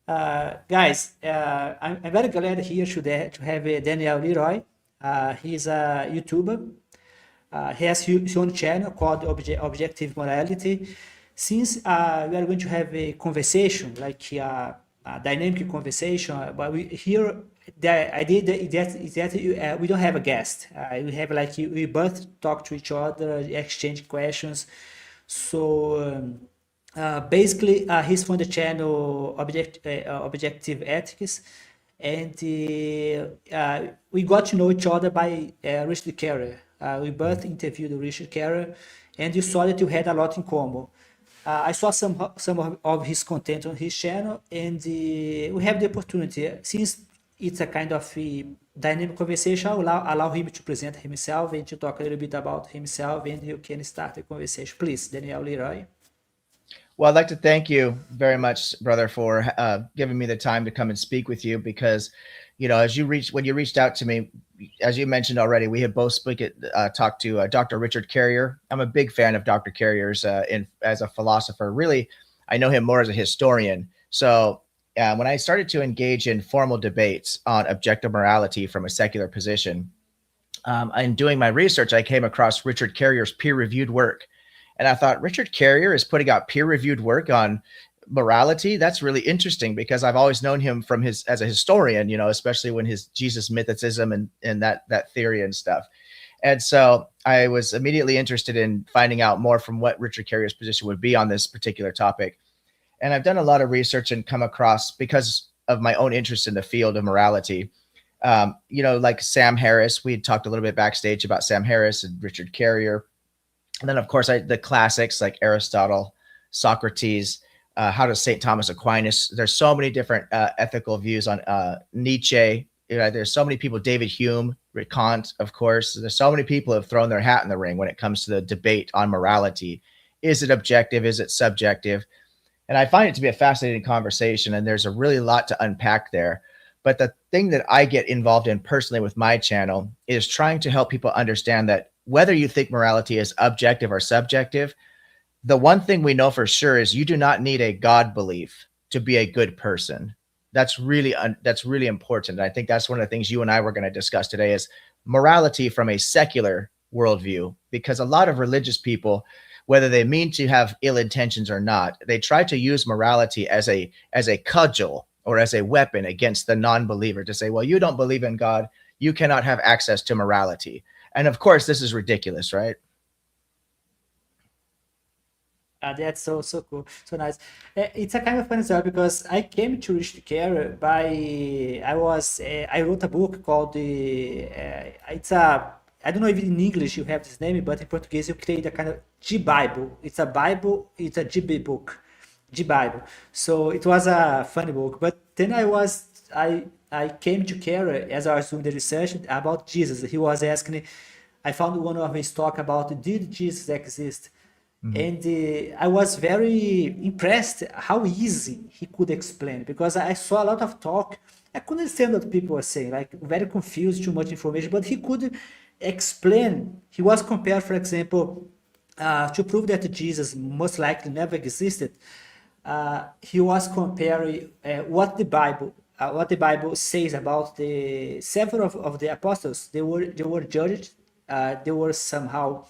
Guys, I'm very glad here to have Daniel Leeroy. He's a YouTuber. He has his own channel called Objective Morality. Since we are going to have a conversation, like a dynamic conversation, but here the idea that we don't have a guest. We have like we both talk to each other, exchange questions. So basically, he's from the channel Objective Ethics, and we got to know each other by Richard Carrier. We both interviewed Richard Carrier, and you saw that you had a lot in common. I saw some of his content on his channel, and we have the opportunity, since it's a kind of a dynamic conversation, I'll allow him to present himself and to talk a little bit about himself, and you can start the conversation. Please, Daniel Leroy. Well, I'd like to thank you very much, brother, for giving me the time to come and speak with you because, when you reached out to me, as you mentioned already, we have both talked to Dr. Richard Carrier. I'm a big fan of Dr. Carrier's as a philosopher. Really, I know him more as a historian. So when I started to engage in formal debates on objective morality from a secular position, in doing my research, I came across Richard Carrier's peer-reviewed work. And I thought, Richard Carrier is putting out peer-reviewed work on morality. That's really interesting because I've always known him from as a historian, especially when his Jesus mythicism and that theory and stuff. And so I was immediately interested in finding out more from what Richard Carrier's position would be on this particular topic. And I've done a lot of research and come across, because of my own interest in the field of morality, like Sam Harris. We had talked a little bit backstage about Sam Harris and Richard Carrier. And then, of course, the classics like Aristotle, Socrates, how does St. Thomas Aquinas? There's so many different ethical views on Nietzsche. There's so many people, David Hume, Kant, of course. There's so many people who have thrown their hat in the ring when it comes to the debate on morality. Is it objective? Is it subjective? And I find it to be a fascinating conversation, and there's a really lot to unpack there. But the thing that I get involved in personally with my channel is trying to help people understand that whether you think morality is objective or subjective, the one thing we know for sure is you do not need a God belief to be a good person. That's really important. And I think that's one of the things you and I were going to discuss today is morality from a secular worldview, because a lot of religious people, whether they mean to have ill intentions or not, they try to use morality as a cudgel or as a weapon against the non-believer to say, well, you don't believe in God, you cannot have access to morality. And of course, this is ridiculous, right? That's so cool, so nice. It's a kind of funny story because I came to Richard Carrier by I wrote a book called the it's a I don't know if in English you have this name, but in Portuguese you create a kind of G Bible. It's a Bible. It's a GB book, G Bible. So it was a funny book, but then I came to Carrier as I was doing the research about Jesus. He was asking. I found one of his talk about did Jesus exist, and I was very impressed how easy he could explain, because I saw a lot of talk. I couldn't understand what people were saying, like very confused, too much information, but he could explain. He was compared, for example, to prove that Jesus most likely never existed. He was comparing what the Bible says about the several of the apostles. They were judged. They were somehow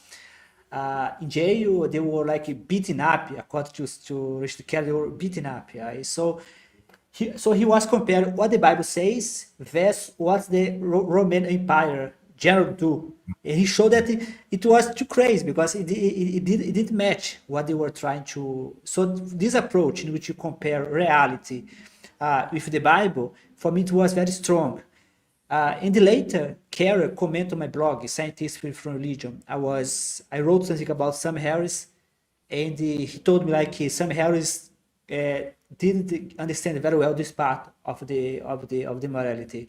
in jail. They were like beaten up, according to Richard Kelly. They were beaten up. Yeah. So he was comparing what the Bible says versus what the Roman Empire general do. And he showed that it was too crazy because it didn't match what they were trying to. So this approach in which you compare reality with the Bible, for me, it was very strong. And later, Carrier comment on my blog, Scientific from Religion. I wrote something about Sam Harris, and he told me like Sam Harris didn't understand very well this part of the morality.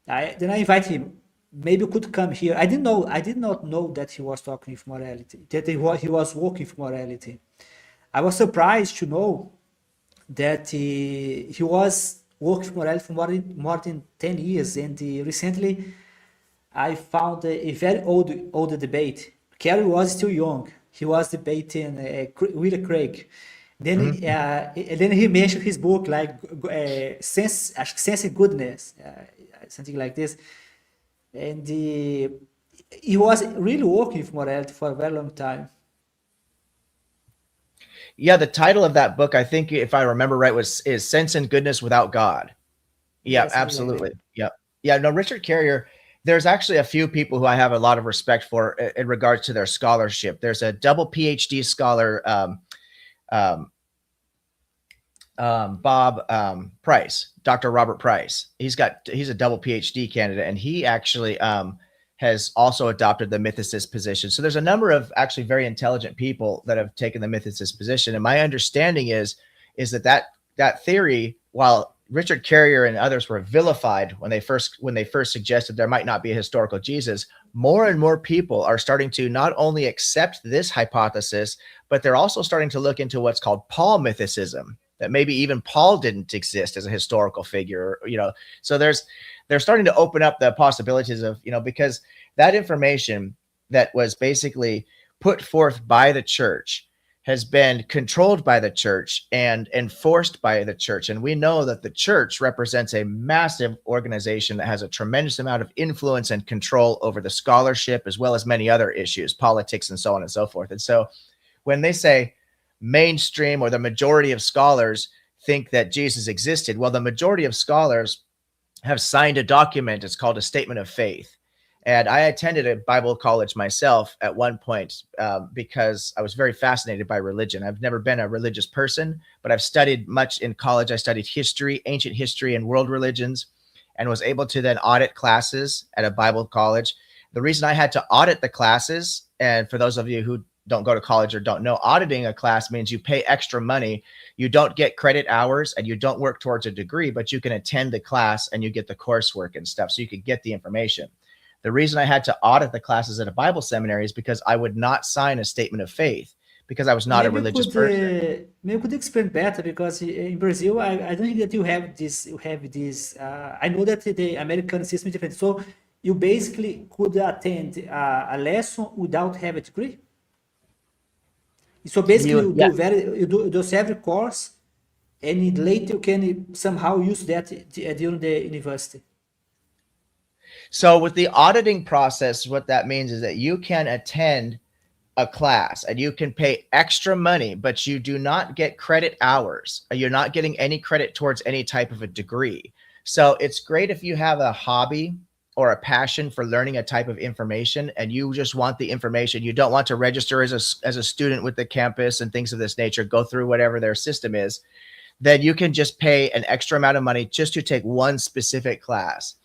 Then I invite him. Maybe you could come here. I did not know that he was talking with morality, that he was working for morality. I was surprised to know that he was working for morality for more than 10 years, and recently I found a very old debate. Kerry was still young. He was debating Willie Craig. Then, Mhm. and then he mentioned his book like sense, acho que sense and goodness, something like this. And he was really working with morality for a very long time. Yeah, the title of that book, I think, if I remember right, was is Sense and Goodness Without God. Yeah, Yeah, something like that. absolutely. Yeah. Yeah, no, Richard Carrier, there's actually a few people who I have a lot of respect for in regards to their scholarship. There's a double PhD scholar, um, Bob Price, Dr. Robert Price. He's a double PhD candidate, and he actually has also adopted the mythicist position. So there's a number of actually very intelligent people that have taken the mythicist position. And my understanding is that theory, while Richard Carrier and others were vilified when they first suggested there might not be a historical Jesus, more and more people are starting to not only accept this hypothesis, but they're also starting to look into what's called Paul mythicism, that maybe even Paul didn't exist as a historical figure, So they're starting to open up the possibilities of, because that information that was basically put forth by the church has been controlled by the church and enforced by the church. And we know that the church represents a massive organization that has a tremendous amount of influence and control over the scholarship, as well as many other issues, politics, and so on and so forth. And so when they say mainstream or the majority of scholars think that Jesus existed, well, the majority of scholars have signed a document. It's called a statement of faith. And I attended a Bible college myself at one point because I was very fascinated by religion. I've never been a religious person, but I've studied much in college. I studied history, ancient history, and world religions, and was able to then audit classes at a Bible college. The reason I had to audit the classes, and for those of you who don't go to college or don't know, auditing a class means you pay extra money. You don't get credit hours and you don't work towards a degree, but you can attend the class and you get the coursework and stuff, so you could get the information. The reason I had to audit the classes at a Bible seminary is because I would not sign a statement of faith because I was not a religious person. Maybe you could explain better because in Brazil, I don't think that you have this. I know that the American system is different. So you basically could attend a lesson without have a degree. So basically, Yeah. you do those every course, and later you can somehow use that during the university. So with the auditing process, what that means is that you can attend a class and you can pay extra money, but you do not get credit hours. You're not getting any credit towards any type of a degree. So it's great if you have a hobby or a passion for learning a type of information and you just want the information. You don't want to register as a student with the campus and things of this nature, go through whatever their system is. Then you can just pay an extra amount of money just to take one specific class.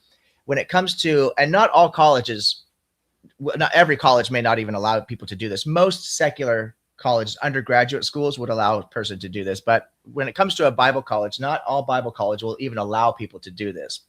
When it comes to, and not all colleges, not every college may not even allow people to do this. Most secular colleges, undergraduate schools would allow a person to do this. But when it comes to a Bible college, not all Bible college will even allow people to do this.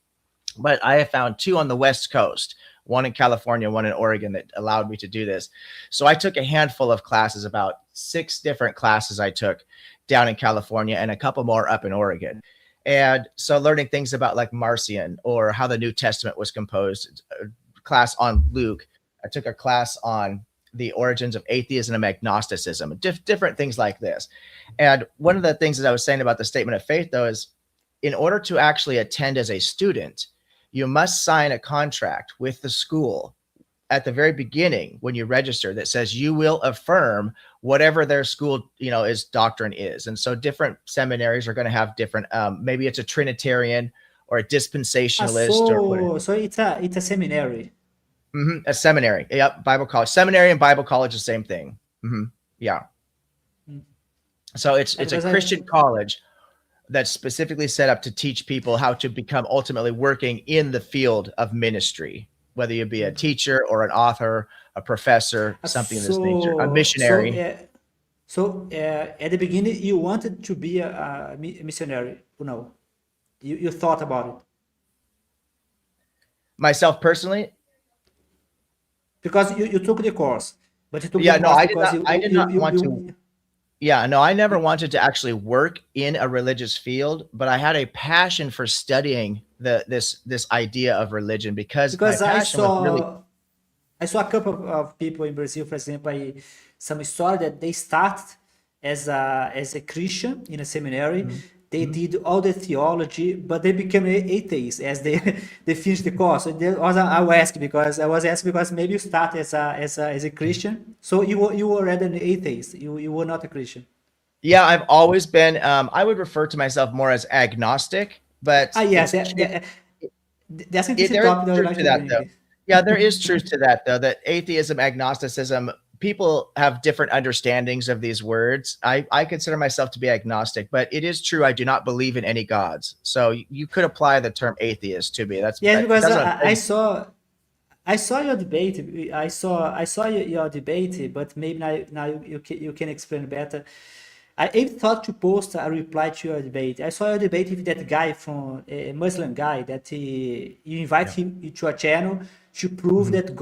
But I have found two on the West Coast, one in California, one in Oregon, that allowed me to do this. So I took a handful of classes, about 6 different classes I took down in California and a couple more up in Oregon. And so learning things about like Marcion or how the New Testament was composed, a class on Luke. I took a class on the origins of atheism and agnosticism, different things like this. And one of the things that I was saying about the statement of faith, though, is in order to actually attend as a student, you must sign a contract with the school at the very beginning when you register that says you will affirm whatever their school, is doctrine is. And so different seminaries are going to have different, maybe it's a Trinitarian or a dispensationalist or whatever. So it's a seminary. A seminary. Yep. Bible college, seminary and Bible college, the same thing. Yeah. Mm. So it's a Because Christian college that's specifically set up to teach people how to become ultimately working in the field of ministry, whether you be a teacher or an author, a professor, something of this nature, a missionary. At the beginning, you wanted to be a missionary. No, you thought about it Myself personally, because you took the course, but you took the yeah, no, course because I did not want to. you Yeah, no, I never wanted to actually work in a religious field, but I had a passion for studying this idea of religion because my because passion was really. I saw a couple of people in Brazil, for example, some story that they started as a Christian in a seminary. Mhm. They Mhm. did all the theology, but they became atheists as they they finished the course. So there was I was asked because I was asked because maybe you start as a Christian, so you were already an atheist. You were not a Christian. Yeah, I've always been. I would refer to myself more as agnostic, but Ah, yes, it's that's an interesting there is topic that I would truth like to to that though. bring. Yeah, there is truth to that though. That atheism, agnosticism, people have different understandings of these words. I consider myself to be agnostic, but it is true I do not believe in any gods. So you could apply the term atheist to me. Yes, It because doesn't offend. I saw your debate. I saw your debate, but maybe now you can explain better. I even thought to post a reply to your debate. I saw your debate with that guy from a Muslim guy that you invite Yeah. him to a channel to prove Mhm. that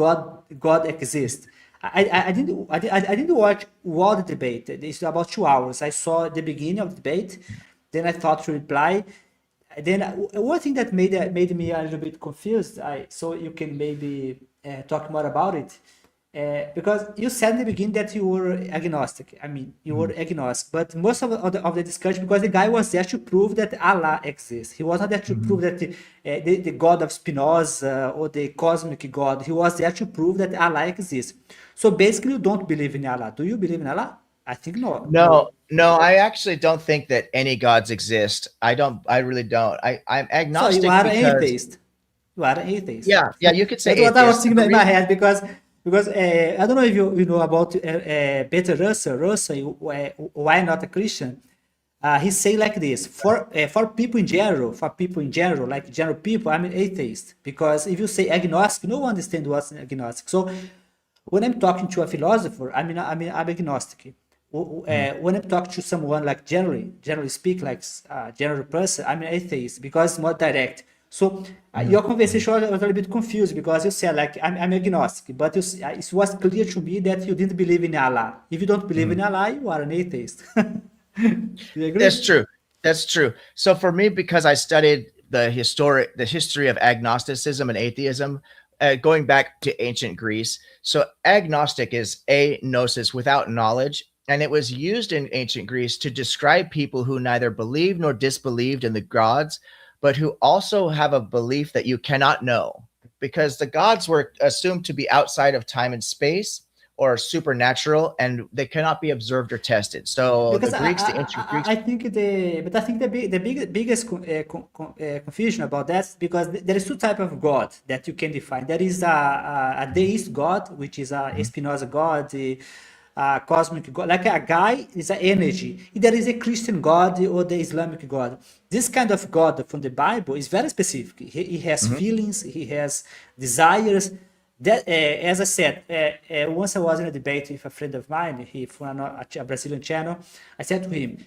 God exists. I didn't watch all the debate. It's about 2 hours. I saw the beginning of the debate, then I thought to reply. Then one thing that made me a little bit confused, so you can maybe talk more about it, because you said in the beginning that you were agnostic. I mean, you were Mhm. agnostic, but most of the discussion, because the guy was there to prove that Allah exists. He was not there to prove Mhm. that the God of Spinoza or the cosmic God. He was there to prove that Allah exists. So basically, you don't believe in Allah. Do you believe in Allah? I think no. No, no, I actually don't think that any gods exist. I don't. I really don't. I'm So you agnostic are an because atheist. You are an atheist. yeah, yeah, you could say That's what I was atheist. And thinking the in my reason, head because I don't know if you know about Peter Russell. Russell, why not a Christian? He say like this for people in general, like general people, I'm an atheist because if you say agnostic, no one understands what's agnostic. So when I'm talking to a philosopher, I'm agnostic. Mhm. When I'm talking to someone like generally speak, like general person, I'm an atheist because it's more direct. So Mhm. your conversation was a little bit confused because you said like I'm agnostic, but it was clear to me that you didn't believe in Allah. If you don't believe Mhm. in Allah, you are an atheist. Do you That's agree? true. That's true. So for me, because I studied the history of agnosticism and atheism, going back to ancient Greece. So agnostic is a gnosis, without knowledge, and it was used in ancient Greece to describe people who neither believed nor disbelieved in the gods, but who also have a belief that you cannot know, because the gods were assumed to be outside of time and space or supernatural, and they cannot be observed or tested. So the Because Greeks, the ancient Greeks. I think biggest confusion about that is because there is two type of God that you can define. There is a deist God, which is a Mhm. Spinoza God, a cosmic God, like a guy is an energy. There is a Christian God or the Islamic God. This kind of God from the Bible is very specific. He has Mhm. feelings, he has desires. That, as I said, once I was in a debate with a friend of mine, he from a Brazilian channel. I said to him,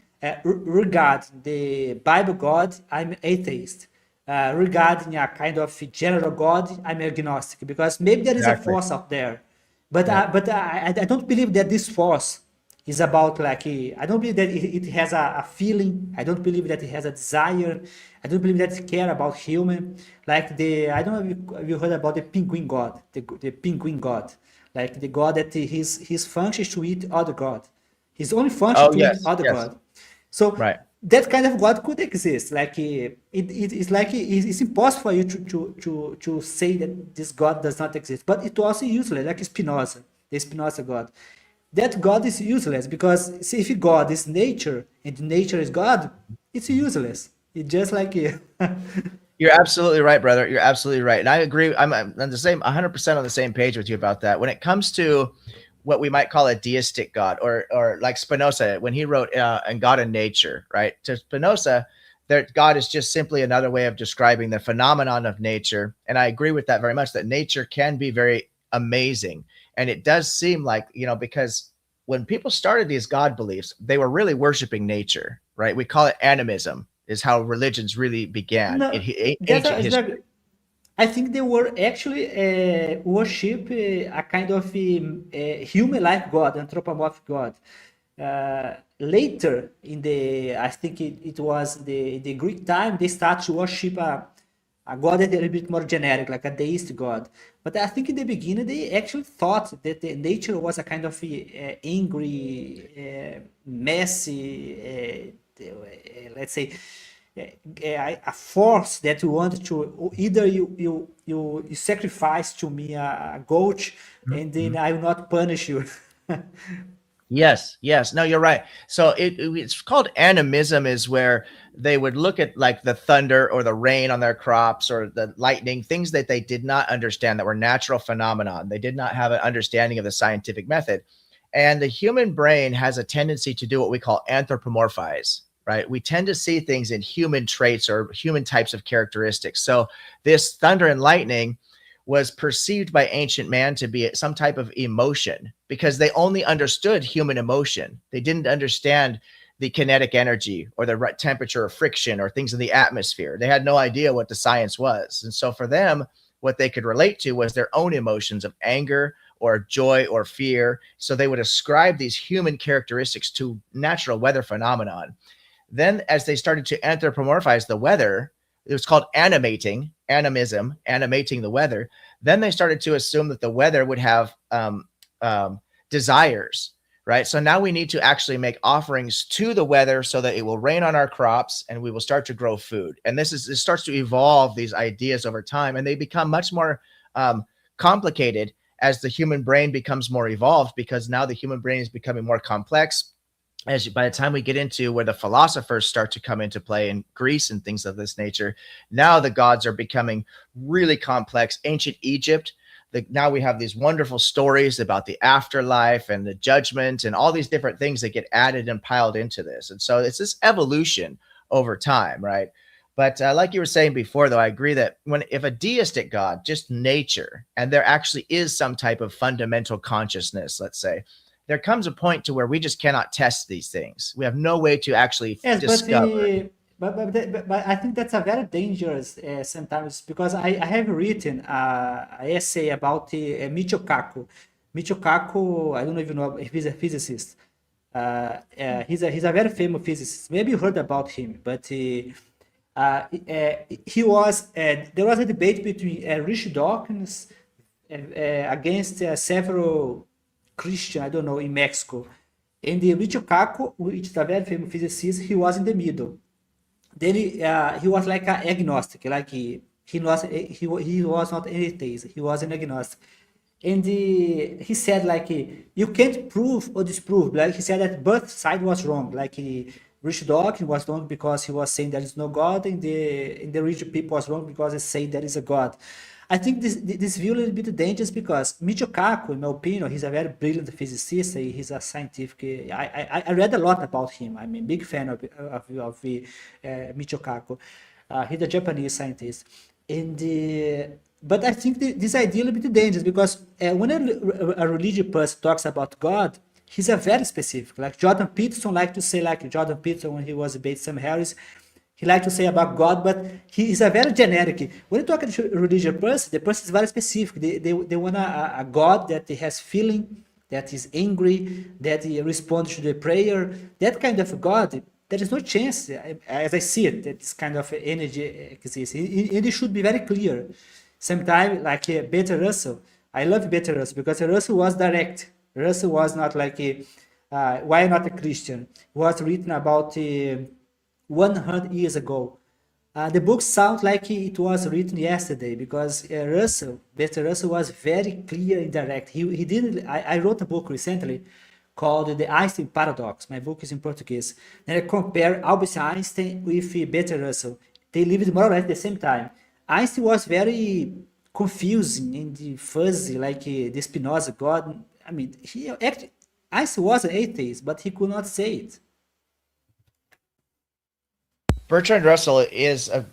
regarding the Bible God, I'm atheist. Regarding a kind of general God, I'm agnostic because maybe there is a Exactly. force out there, but Yeah. I don't believe that this force is about like I don't believe that it has a feeling. I don't believe that it has a desire. I don't believe that it care about human. Like the I don't know if you heard about the penguin god, the penguin god, like the god that his function is to eat other god. His only function Oh, to eat yes. other Yes. god. So Right. that kind of God could exist. Like it's like it's impossible for you to say that this God does not exist. But it was useless, like Spinoza, the Spinoza God. That God is useless because see, if God is nature and nature is God, it's useless. It's just like you. You're absolutely right, brother. You're absolutely right. And I agree. I'm on the same 100% on the same page with you about that. When it comes to what we might call a deistic God, or like Spinoza, when he wrote and God and nature, right? To Spinoza, that God is just simply another way of describing the phenomenon of nature. And I agree with that very much, that nature can be very amazing. And it does seem like, because when people started these God beliefs, they were really worshiping nature, right? We call it animism, is how religions really began in No, that's ancient it's history. like I think they were actually worship a kind of human-like God, anthropomorphic God. Later in the, I think it was the Greek time, they start to worship a God that is a little bit more generic, like a deist God. But I think in the beginning they actually thought that the nature was a kind of angry, messy, let's say, a force that you want to either you sacrifice to me a goat, and then Mhm. I will not punish you. Yes, yes. No, you're right. So it's called animism, is where they would look at like the thunder or the rain on their crops or the lightning, things that they did not understand that were natural phenomenon. They did not have an understanding of the scientific method. And the human brain has a tendency to do what we call anthropomorphize, right? We tend to see things in human traits or human types of characteristics. So this thunder and lightning was perceived by ancient man to be some type of emotion because they only understood human emotion. They didn't understand the kinetic energy or the temperature or friction or things in the atmosphere. They had no idea what the science was. And so for them, what they could relate to was their own emotions of anger or joy or fear. So they would ascribe these human characteristics to natural weather phenomenon. Then, as they started to anthropomorphize the weather, it was called animism, animating the weather. Then they started to assume that the weather would have um, desires, right? So now we need to actually make offerings to the weather so that it will rain on our crops and we will start to grow food. And this starts to evolve these ideas over time, and they become much more complicated as the human brain becomes more evolved, because now the human brain is becoming more complex. By the time we get into where the philosophers start to come into play in Greece and things of this nature, now the gods are becoming really complex. Ancient Egypt, now we have these wonderful stories about the afterlife and the judgment and all these different things that get added and piled into this. And so it's this evolution over time, right? But like you were saying before, though, I agree that if a deistic God, just nature, and there actually is some type of fundamental consciousness, let's say, there comes a point to where we just cannot test these things. We have no way to actually Yes, discover. but I think that's a very dangerous sometimes, because I have written an essay about Michio Kaku. Michio Kaku, I don't know if you know, if he's a physicist. He's a very famous physicist. Maybe you heard about him, but he was there was a debate between Richard Dawkins against several Christian, I don't know, in Mexico. And the Michio Kaku, which is a very famous physicist, he was in the middle. Then he was like an agnostic, like he was not an atheist, he was an agnostic. And he said like you can't prove or disprove. Like he said that both side was wrong. Like Rich Dawkins was wrong because he was saying there is no God, and the rich people was wrong because they say there is a God. I think this view a little bit dangerous because Michio Kaku, in my opinion, he's a very brilliant physicist. He's a scientific. I read a lot about him. I'm a big fan of Michio Kaku. He's a Japanese scientist, and but I think this idea a little bit dangerous because when a religious person talks about God, he's a very specific. Like Jordan Peterson liked to say, like Jordan Peterson when he was debating Sam Harris, he liked to say about God, but he is a very generic. When you talk to a religious person, the person is very specific. They want a God that has feeling, that is angry, that he responds to the prayer. That kind of God, there is no chance, as I see it, that this kind of energy exists. And it should be very clear. Sometimes, like Peter Russell, I love Peter Russell because Russell was direct. Russell was not like why not a Christian? It was written about 100 years ago. The book sounds like it was written yesterday because Bertrand Russell was very clear and direct. He didn't. I wrote a book recently called The Einstein Paradox. My book is in Portuguese. And I compare Albert Einstein with Bertrand Russell. They lived more or less at the same time. Einstein was very confusing and fuzzy, like the Spinoza God. I mean, Einstein was an atheist, but he could not say it. Bertrand Russell is a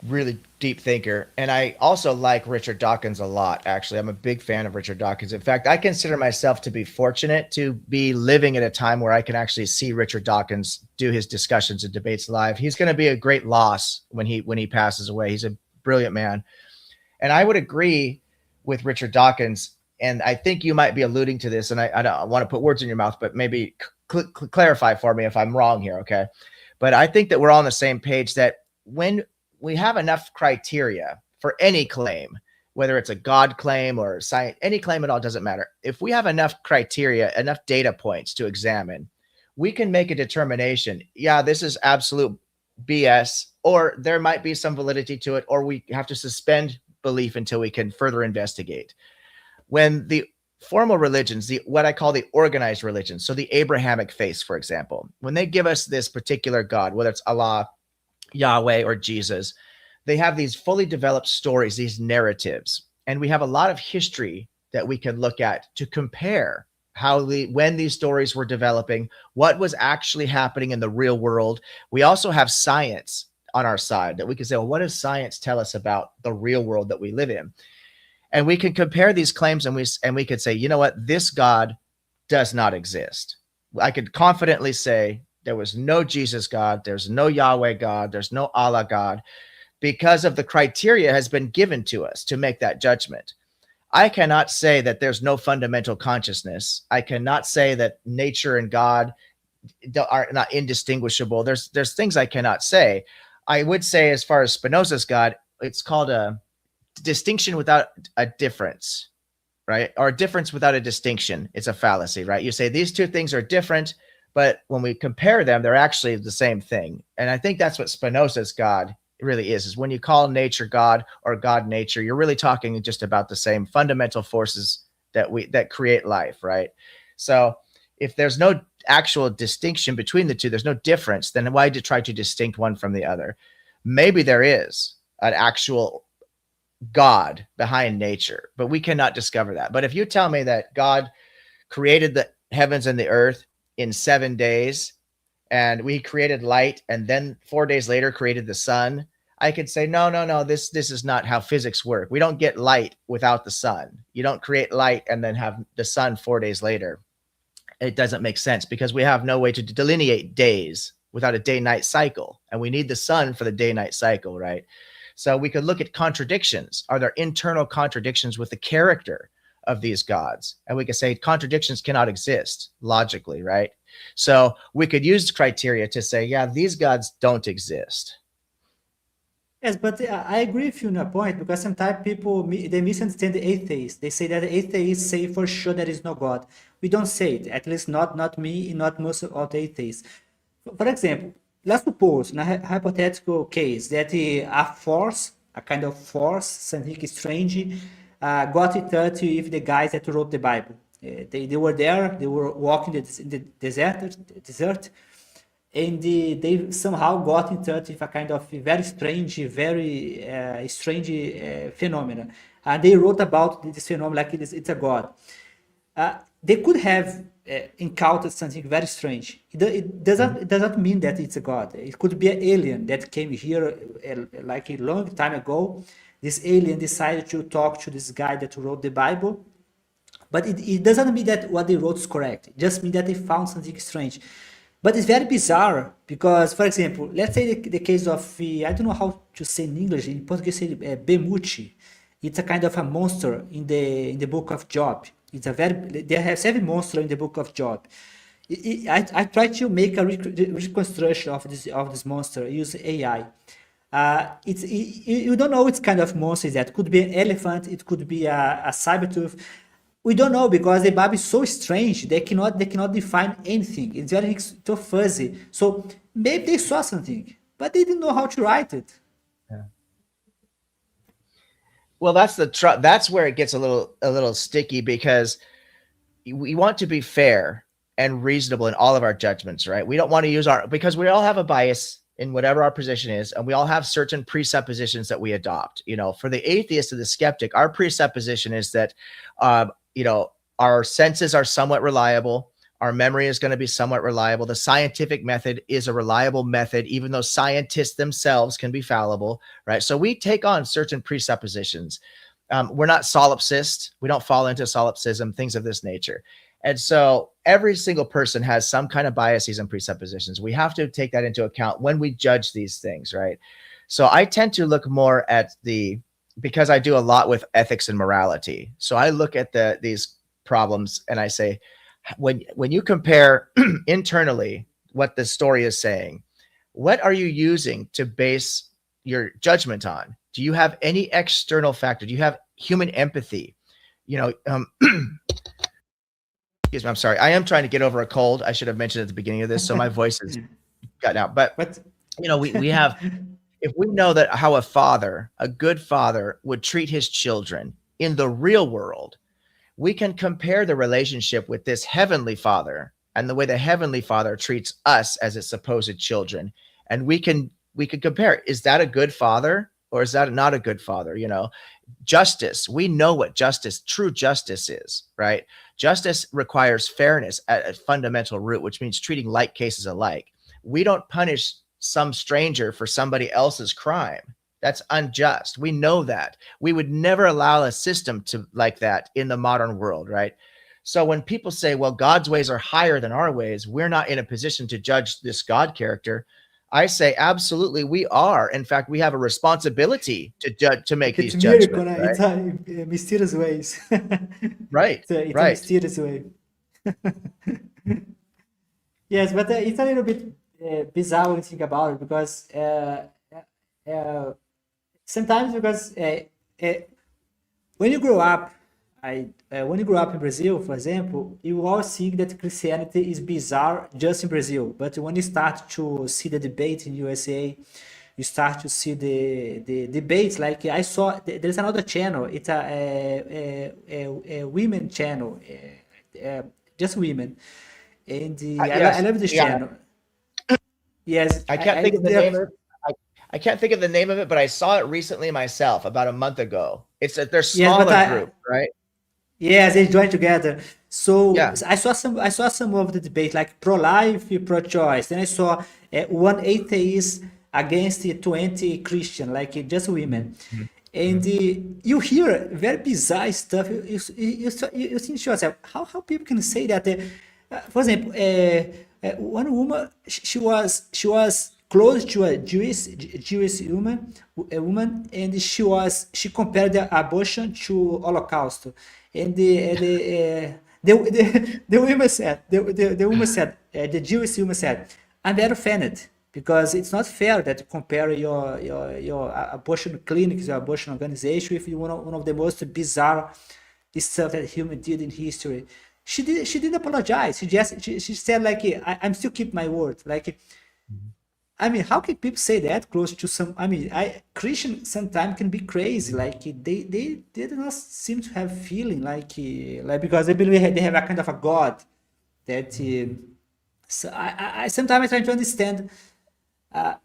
really deep thinker, and I also like Richard Dawkins a lot. Actually, I'm a big fan of Richard Dawkins. In fact, I consider myself to be fortunate to be living at a time where I can actually see Richard Dawkins do his discussions and debates live. He's going to be a great loss when he passes away. He's a brilliant man, and I would agree with Richard Dawkins. And I think you might be alluding to this, and I don't want to put words in your mouth, but maybe clarify for me if I'm wrong here, okay? But I think that we're all on the same page that when we have enough criteria for any claim, whether it's a God claim or science, any claim at all, doesn't matter. If we have enough criteria, enough data points to examine, we can make a determination. Yeah, this is absolute BS, or there might be some validity to it, or we have to suspend belief until we can further investigate. When the formal religions, the what I call the organized religions, so the Abrahamic faiths, for example, when they give us this particular God, whether it's Allah, Yahweh, or Jesus, they have these fully developed stories, these narratives, and we have a lot of history that we can look at to compare when these stories were developing, what was actually happening in the real world. We also have science on our side that we can say, well, what does science tell us about the real world that we live in? And we can compare these claims, and we could say, you know what, this God does not exist. I could confidently say there was no Jesus God, there's no Yahweh God, there's no Allah God, because of the criteria has been given to us to make that judgment. I cannot say that there's no fundamental consciousness. I cannot say that nature and God are not indistinguishable. There's things I cannot say. I would say, as far as Spinoza's God, it's called a distinction without a difference, right? Or a difference without a distinction. It's a fallacy, right? You say these two things are different, but when we compare them, they're actually the same thing. And I think that's what Spinoza's God really is when you call nature God or God nature, you're really talking just about the same fundamental forces that create life, right? So if there's no actual distinction between the two, there's no difference, then why try to distinct one from the other? Maybe there is an actual God behind nature, but we cannot discover that. But if you tell me that God created the heavens and the earth in 7 days, and we created light, and then 4 days later created the sun, I could say, no, this is not how physics work. We don't get light without the sun. You don't create light and then have the sun 4 days later. It doesn't make sense, because we have no way to delineate days without a day-night cycle, and we need the sun for the day-night cycle, right? So we could look at contradictions. Are there internal contradictions with the character of these gods? And we could say contradictions cannot exist logically, right? So we could use criteria to say, yeah, these gods don't exist. Yes, but I agree with you on a point, because sometimes people they misunderstand the atheists. They say that the atheists say for sure there is no God. We don't say it, at least not me, not most of the atheists. For example, let's suppose in a hypothetical case that a force, a kind of force, something strange, got in touch with the guys that wrote the Bible. They were there, they were walking in the desert, and they somehow got in touch with a kind of very strange phenomenon. And they wrote about this phenomenon like it's a god. They could have encountered something very strange. It does not mean that it's a god. It could be an alien that came here like a long time ago. This alien decided to talk to this guy that wrote the Bible. But it doesn't mean that what they wrote is correct. It just means that they found something strange. But it's very bizarre because, for example, let's say the case of, I don't know how to say in English, in Portuguese, say Bemuthi. It's a kind of a monster in the book of Job. They have 7 monsters in the book of Job. I try to make a reconstruction of this monster using AI. You don't know which kind of monster is that. It could be an elephant, it could be a saber-tooth. We don't know because the Bible is so strange. They cannot define anything. It's very so fuzzy. So maybe they saw something, but they didn't know how to write it. Yeah. Well, that's where it gets a little sticky, because we want to be fair and reasonable in all of our judgments, right? We don't want to use because we all have a bias in whatever our position is, and we all have certain presuppositions that we adopt. For the atheist or the skeptic, our presupposition is that our senses are somewhat reliable. Our memory is going to be somewhat reliable. The scientific method is a reliable method, even though scientists themselves can be fallible, right? So we take on certain presuppositions. We're not solipsists. We don't fall into solipsism, things of this nature. And so every single person has some kind of biases and presuppositions. We have to take that into account when we judge these things, right? So I tend to look more at because I do a lot with ethics and morality. So I look at these problems and I say, when you compare internally what the story is saying, what are you using to base your judgment on? Do you have any external factor? Do you have human empathy? You know, excuse me, I'm sorry. I am trying to get over a cold. I should have mentioned at the beginning of this, so my voice is gotten out. But But we have, if we know that how a father, a good father, would treat his children in the real world, we can compare the relationship with this heavenly father and the way the heavenly father treats us as his supposed children, and we can compare, is that a good father or is that not a good father? Justice, we know what true justice is, right? Justice requires fairness at fundamental root, which means treating like cases alike. We don't punish some stranger for somebody else's crime. That's unjust. We know that. We would never allow a system to like that in the modern world, right? So when people say, well, God's ways are higher than our ways, we're not in a position to judge this God character. I say, absolutely, we are. In fact, we have a responsibility to judge, to make it's these a miracle, judgments, né? right? It's a mysterious ways. Right, It's a right. mysterious way. Yes, but it's a little bit bizarre when you think about it because sometimes because uh, when you grow up, when you grow up in Brazil, for example, you all think that Christianity is bizarre just in Brazil. But when you start to see the debate in USA, you start to see the debates. Like I saw, there's another channel. It's a women channel, just women, and I Yes, love this yeah. channel. Yes, I can't think of the name of it. I can't think of the name of it, but I saw it recently myself about a month ago. They're yes, but smaller group, right? yes, they join together. So Yeah. I saw some of the debate like pro-life, pro-choice. Then I saw one atheist against the 20 Christian, like just women. Mhm. And Mhm. you hear very bizarre stuff. You think to yourself, how people can say that? For example, one woman, she was close to a Jewish woman, and she compared the abortion to Holocaust, and the woman said the Jewish woman said, I'm very offended because it's not fair that you compare your abortion clinics, your abortion organization with one of the most bizarre stuff that human did in history. She didn't apologize. She said like I'm still keep my word. Like I mean, how can people say that close to some? I mean, I Christian sometimes can be crazy. Like they do not seem to have feeling like because they believe they have a kind of a God that. So I sometimes I try to understand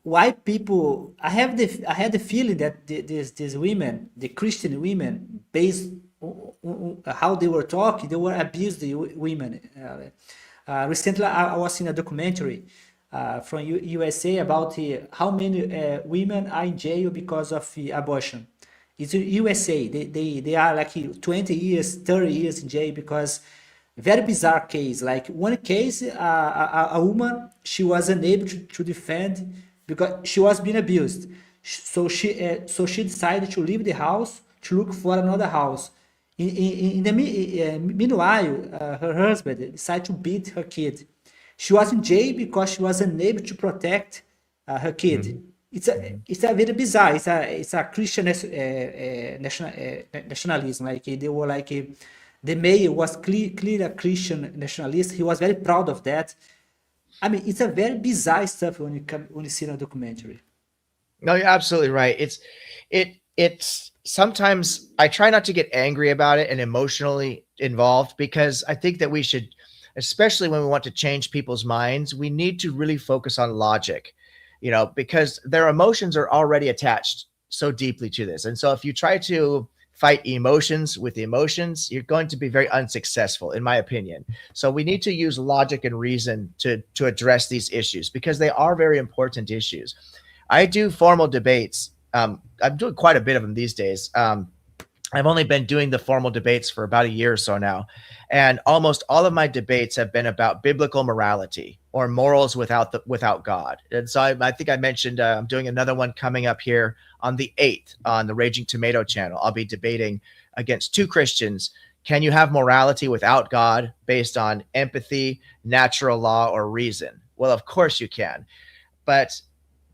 why people. I had the feeling that these women, the Christian women, based on how they were talking, they were abused the women. Recently, I was in a documentary from USA about how many women are in jail because of abortion. It's USA. They are like 20 years, 30 years in jail because very bizarre case. Like one case, a woman, she was unable to defend because she was being abused. So she decided to leave the house to look for another house. In the meanwhile, her husband decided to beat her kid. She was in jail because she was unable to protect her kid. Mhm. Mhm. It's a very bizarre. It's a Christian nationalism. Like they were like the mayor was clear a Christian nationalist. He was very proud of that. I mean, it's a very bizarre stuff when you see in a documentary. No, you're absolutely right. It's sometimes I try not to get angry about it and emotionally involved, because I think that we should, especially when we want to change people's minds, we need to really focus on logic, because their emotions are already attached so deeply to this. And so if you try to fight emotions with emotions, you're going to be very unsuccessful, in my opinion. So we need to use logic and reason to address these issues, because they are very important issues. I do formal debates. I'm doing quite a bit of them these days. I've only been doing the formal debates for about a year or so now. And almost all of my debates have been about biblical morality or morals without God. And so I think I mentioned I'm doing another one coming up here on the 8th on the Raging Tomato channel. I'll be debating against two Christians. Can you have morality without God based on empathy, natural law, or reason? Well, of course you can. But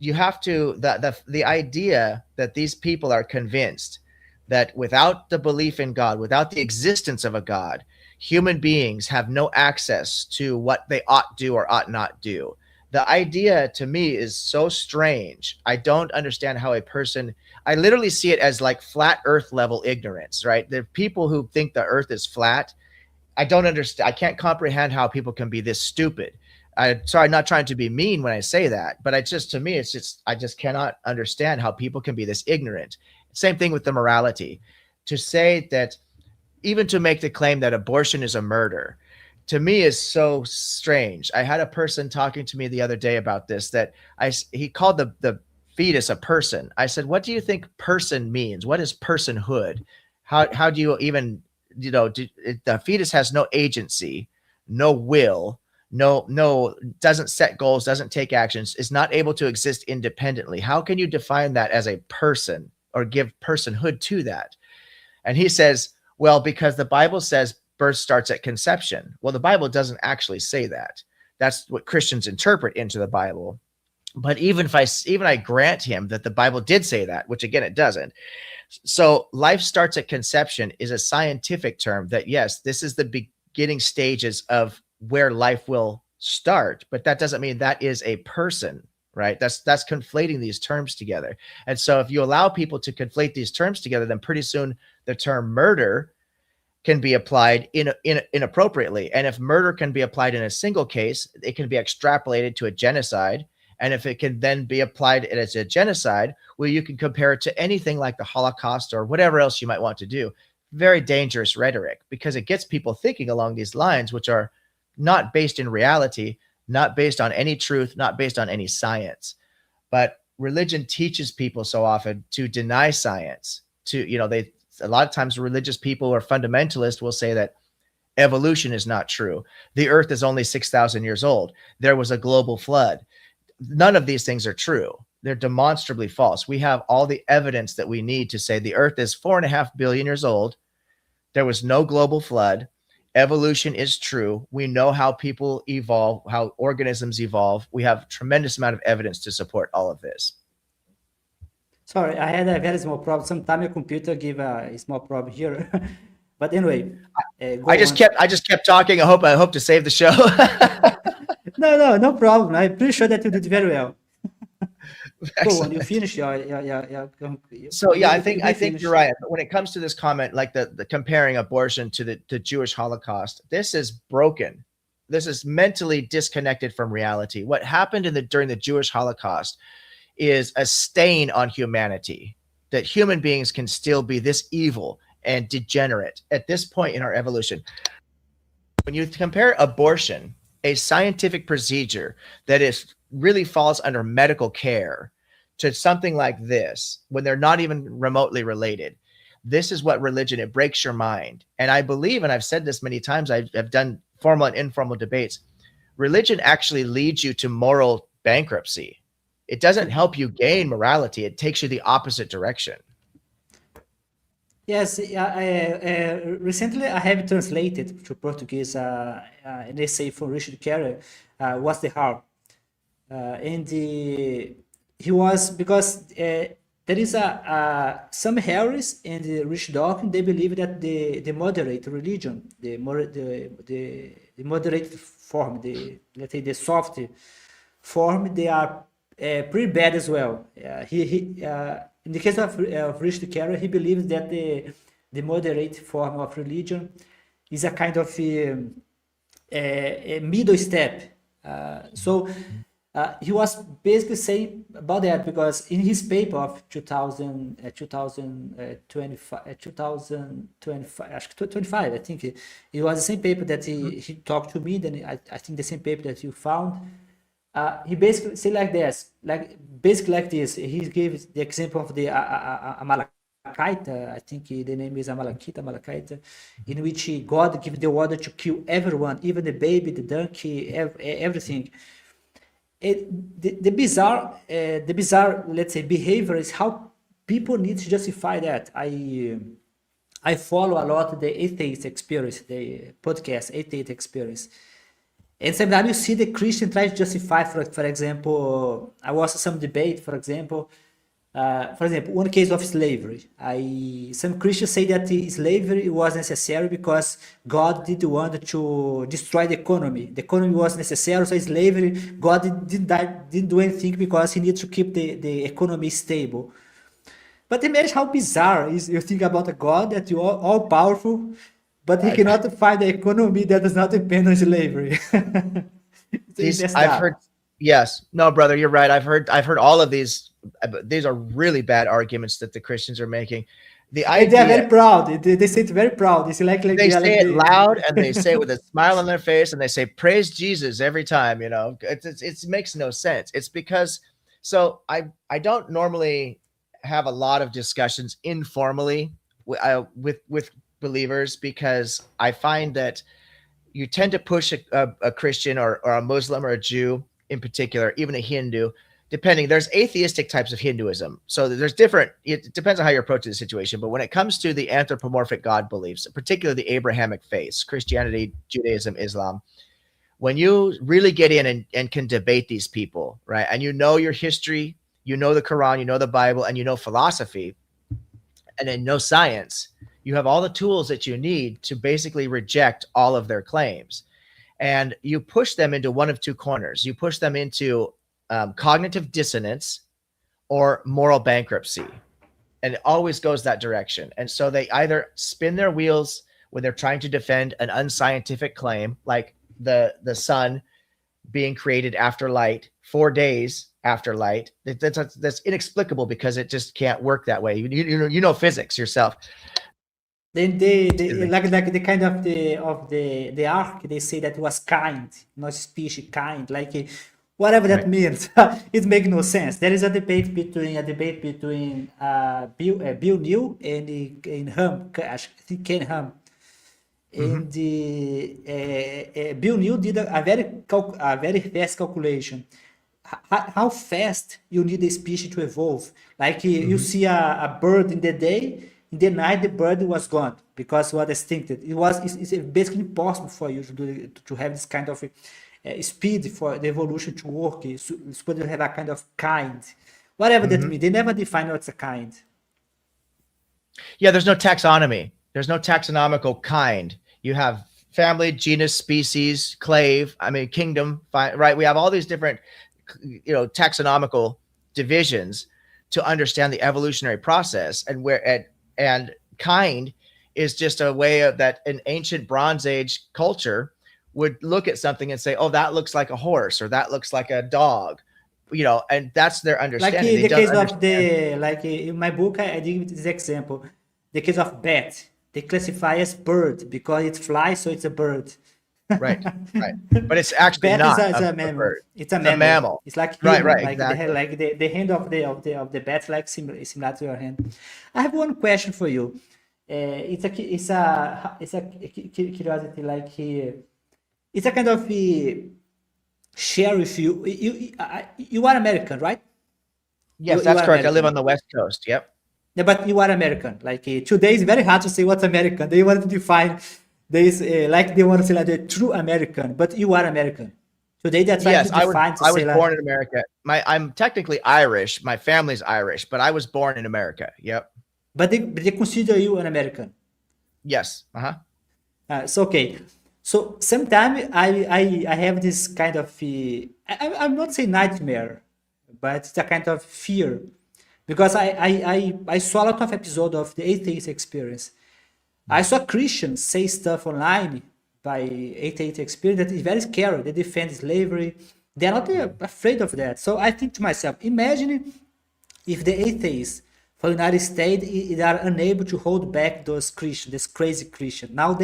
you have to the idea that these people are convinced that without the belief in God, without the existence of a God, human beings have no access to what they ought do or ought not do. The idea to me is so strange. I don't understand how a person, I literally see it as like flat earth level ignorance, right? The people who think the earth is flat, I don't understand. I can't comprehend how people can be this stupid. I sorry, not trying to be mean when I say that, but I just, to me, it's just, I just cannot understand how people can be this ignorant. Same thing with the morality. To say that, even to make the claim that abortion is a murder, to me is so strange. I had a person talking to me the other day about this, that he called the fetus a person. I said, what do you think person means? What is personhood? How do you even, the fetus has no agency, no will, no, doesn't set goals, doesn't take actions, is not able to exist independently. How can you define that as a person or give personhood to that? And he says, well, because the Bible says birth starts at conception. Well, the Bible doesn't actually say that. That's what Christians interpret into the Bible. But even if I grant him that the Bible did say that, which again it doesn't. So life starts at conception is a scientific term that, yes, this is the beginning stages of where life will start, but that doesn't mean that is a person, right? That's conflating these terms together. And so if you allow people to conflate these terms together, then pretty soon the term murder can be applied inappropriately. And if murder can be applied in a single case, it can be extrapolated to a genocide. And if it can then be applied as a genocide, well, you can compare it to anything like the Holocaust or whatever else you might want to do. Very dangerous rhetoric, because it gets people thinking along these lines, which are not based in reality, not based on any truth, not based on any science. But religion teaches people so often to deny science. A lot of times religious people or fundamentalists will say that evolution is not true. The earth is only 6,000 years old. There was a global flood. None of these things are true. They're demonstrably false. We have all the evidence that we need to say the earth is 4.5 billion years old. There was no global flood. Evolution is true. We know how people evolve, how organisms evolve. We have a tremendous amount of evidence to support all of this. Sorry, I had a very small problem. Sometimes your computer give a small problem here. But anyway, I just kept talking. I hope to save the show. No problem. I'm pretty sure that you did very well. Go on, you finished your So yeah, I think you're right. But when it comes to this comment, like the comparing abortion to the Jewish Holocaust, this is broken. This is mentally disconnected from reality. What happened during the Jewish Holocaust is a stain on humanity, that human beings can still be this evil and degenerate at this point in our evolution. When you compare abortion, a scientific procedure that is really falls under medical care, to something like this, when they're not even remotely related, this is what religion, it breaks your mind. And I believe, and I've said this many times, I've done formal and informal debates, religion actually leads you to moral bankruptcy. It doesn't help you gain morality. It takes you the opposite direction. Yes, recently I have translated to Portuguese an essay from Richard Carey, What's the Harm? He was, because there is some Harris and the Rich Dawkins, they believe that the moderate religion, the moderate form, let's say the soft form, they are pretty bad as well. In the case of Richard Carey, he believes that the moderate form of religion is a kind of a middle step. He was basically saying about that, because in his paper of 2025, I think it was the same paper that he talked to me. Then I think the same paper that you found. He basically said like this, basically like this. He gives the example of the Amalekite. I think the name is Amalekite, in which God gives the order to kill everyone, even the baby, the donkey, everything. The bizarre, let's say, behavior is how people need to justify that. I follow a lot the atheist experience, the podcast atheist experience, And sometimes you see the Christian try to justify, for example, I was some debate, for example, one case of slavery. Some Christians say that slavery was necessary because God didn't want to destroy the economy. The economy was necessary, so slavery, God didn't do anything because he needed to keep the economy stable. But imagine how bizarre is you think about a God that you are all powerful, but he I, cannot find the economy that does not depend on slavery. It's these messed I've up. heard. Yes, no, brother, you're right. I've heard all of these. These are really bad arguments that the Christians are making. The And they are idea very proud. They say it's very proud. It's like they they are say like it loud the and they say it with a smile on their face and they say praise Jesus every time. It makes no sense. It's because so I don't normally have a lot of discussions informally with believers because I find that you tend to push a Christian or a Muslim or a Jew in particular, even a Hindu, depending. There's atheistic types of Hinduism. So there's different, it depends on how you approach the situation. But when it comes to the anthropomorphic God beliefs, particularly the Abrahamic faiths, Christianity, Judaism, Islam, when you really get in and can debate these people, right? And you know your history, you know the Quran, you know the Bible, and you know philosophy, and then know science, you have all the tools that you need to basically reject all of their claims. And you push them into one of two corners. You push them into cognitive dissonance or moral bankruptcy. And it always goes that direction. And so they either spin their wheels when they're trying to defend an unscientific claim, like the sun being created after light, 4 days after light. That's inexplicable because it just can't work that way. You know physics yourself. then they like the kind of the ark. They say that was kind, not species kind. Whatever that Right. means, it makes no sense. There is a debate between Bill New and in Hum. I think Ken Hum. Mm-hmm. And Bill New did a very fast calculation. How fast you need a species to evolve? You Mm-hmm. see a bird in the day, in the night the bird was gone because it was extincted. It's basically impossible for you to have this kind of speed for the evolution to work. It's supposed to have a kind of kind, whatever that Mm-hmm. means. They never define what's a kind. Yeah, there's no taxonomy. There's no taxonomical kind. You have family, genus, species, clave, kingdom, right? We have all these different, taxonomical divisions to understand the evolutionary process, and kind is just a way of that an ancient Bronze Age culture would look at something and say, "Oh, that looks like a horse, or that looks like a dog," and that's their understanding. They The don't case of understand. in my book, I give this example. The case of bat, they classify as bird because it flies, so it's a bird. Right, right. But it's actually Bat is not a a mammal. bird. It's a It's a mammal. mammal. It's like Right, human. right, exactly. The hand of the bat like similar to your hand. I have one question for you. It's a curiosity it's a kind of share with you. You are American, right? Yes, You that's are correct. I live on American. the West Coast. Yep. Yeah, but you are American. Today is very hard to say what's American. They want to define this they want to say like the true American, but you are American. Today they're trying to Yes, I was define to I say was born in America. I'm technically Irish. My family's Irish, but I was born in America. Yep. but they consider you an American. Yes. Uh-huh. It's okay. So sometimes I have this kind of I'm not saying nightmare, but it's a kind of fear because I saw a lot of episodes of the atheist experience. I saw Christians say stuff online by atheist experience that is very scary. They defend slavery. They're not afraid of that. So I think to myself, imagine if the atheists for the United States they are unable to hold back those Christians, this crazy Christian. Now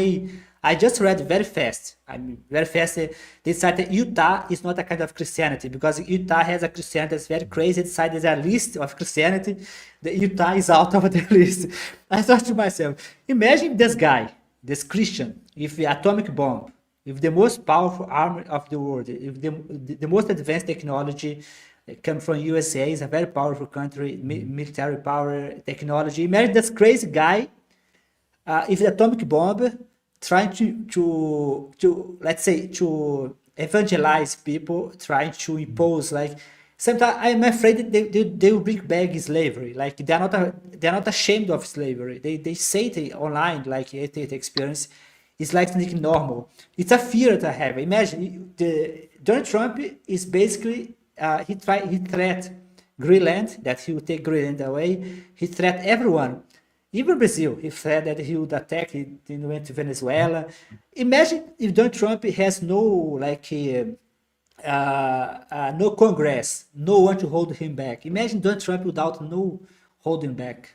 I just read very fast. I mean, very fast. They decided Utah is not a kind of Christianity because Utah has a Christianity that's very crazy. They decided there's a list of Christianity. The Utah is out of the list. I thought to myself, imagine this guy, this Christian, with the atomic bomb, with the most powerful army of the world, with the most advanced technology come from USA. Is a very powerful country, military power, technology. Imagine this crazy guy with the atomic bomb trying to let's say to evangelize people, trying to impose like. Sometimes I'm afraid that they will bring back slavery. Like they're not ashamed of slavery. They say it online like it experience is like something normal. It's a fear that I have. Imagine the Donald Trump is basically he threat Greenland, that he would take Greenland away. He threat everyone, even Brazil. He said that he would attack. He went to Venezuela. Imagine if Donald Trump has no like. No Congress, no one to hold him back. Imagine Donald Trump without no holding back.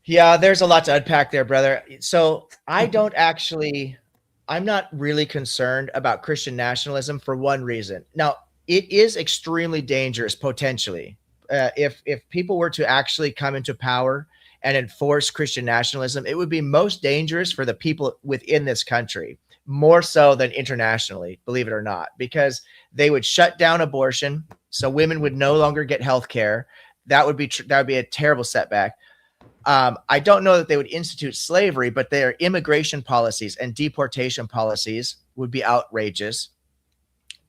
Yeah, there's a lot to unpack there, brother. So I'm not really concerned about Christian nationalism for one reason. Now, it is extremely dangerous potentially. If people were to actually come into power and enforce Christian nationalism, it would be most dangerous for the people within this country, more so than internationally, believe it or not, because they would shut down abortion, so women would no longer get health care. That would be a terrible setback. I don't know that they would institute slavery, but their immigration policies and deportation policies would be outrageous.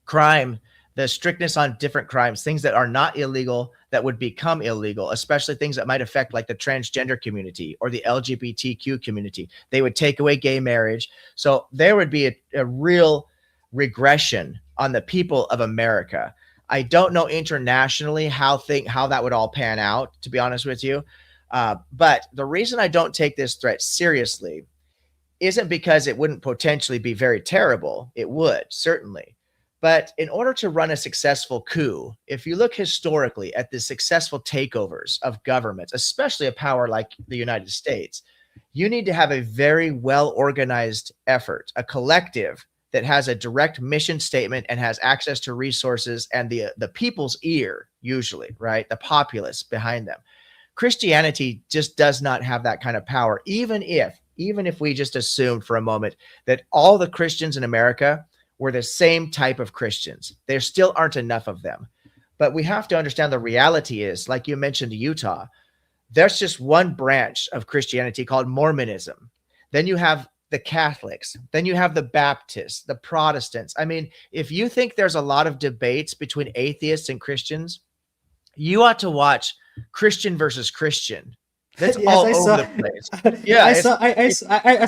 Crime, the strictness on different crimes, things that are not illegal that would become illegal, especially things that might affect like the transgender community or the LGBTQ community. They would take away gay marriage. So there would be a real regression on the people of America. I don't know internationally how that would all pan out, to be honest with you. But the reason I don't take this threat seriously isn't because it wouldn't potentially be very terrible. It would, certainly. But in order to run a successful coup, if you look historically at the successful takeovers of governments, especially a power like the United States, you need to have a very well-organized effort, a collective that has a direct mission statement and has access to resources and the people's ear, usually, right? The populace behind them. Christianity just does not have that kind of power, even if we just assumed for a moment that all the Christians in America were the same type of Christians. There still aren't enough of them. But we have to understand the reality is, like you mentioned, Utah, there's just one branch of Christianity called Mormonism. Then you have the Catholics. Then you have the Baptists, the Protestants. I mean, if you think there's a lot of debates between atheists and Christians, you ought to watch Christian versus Christian. That's Yes, all I over saw. the place. Yeah, I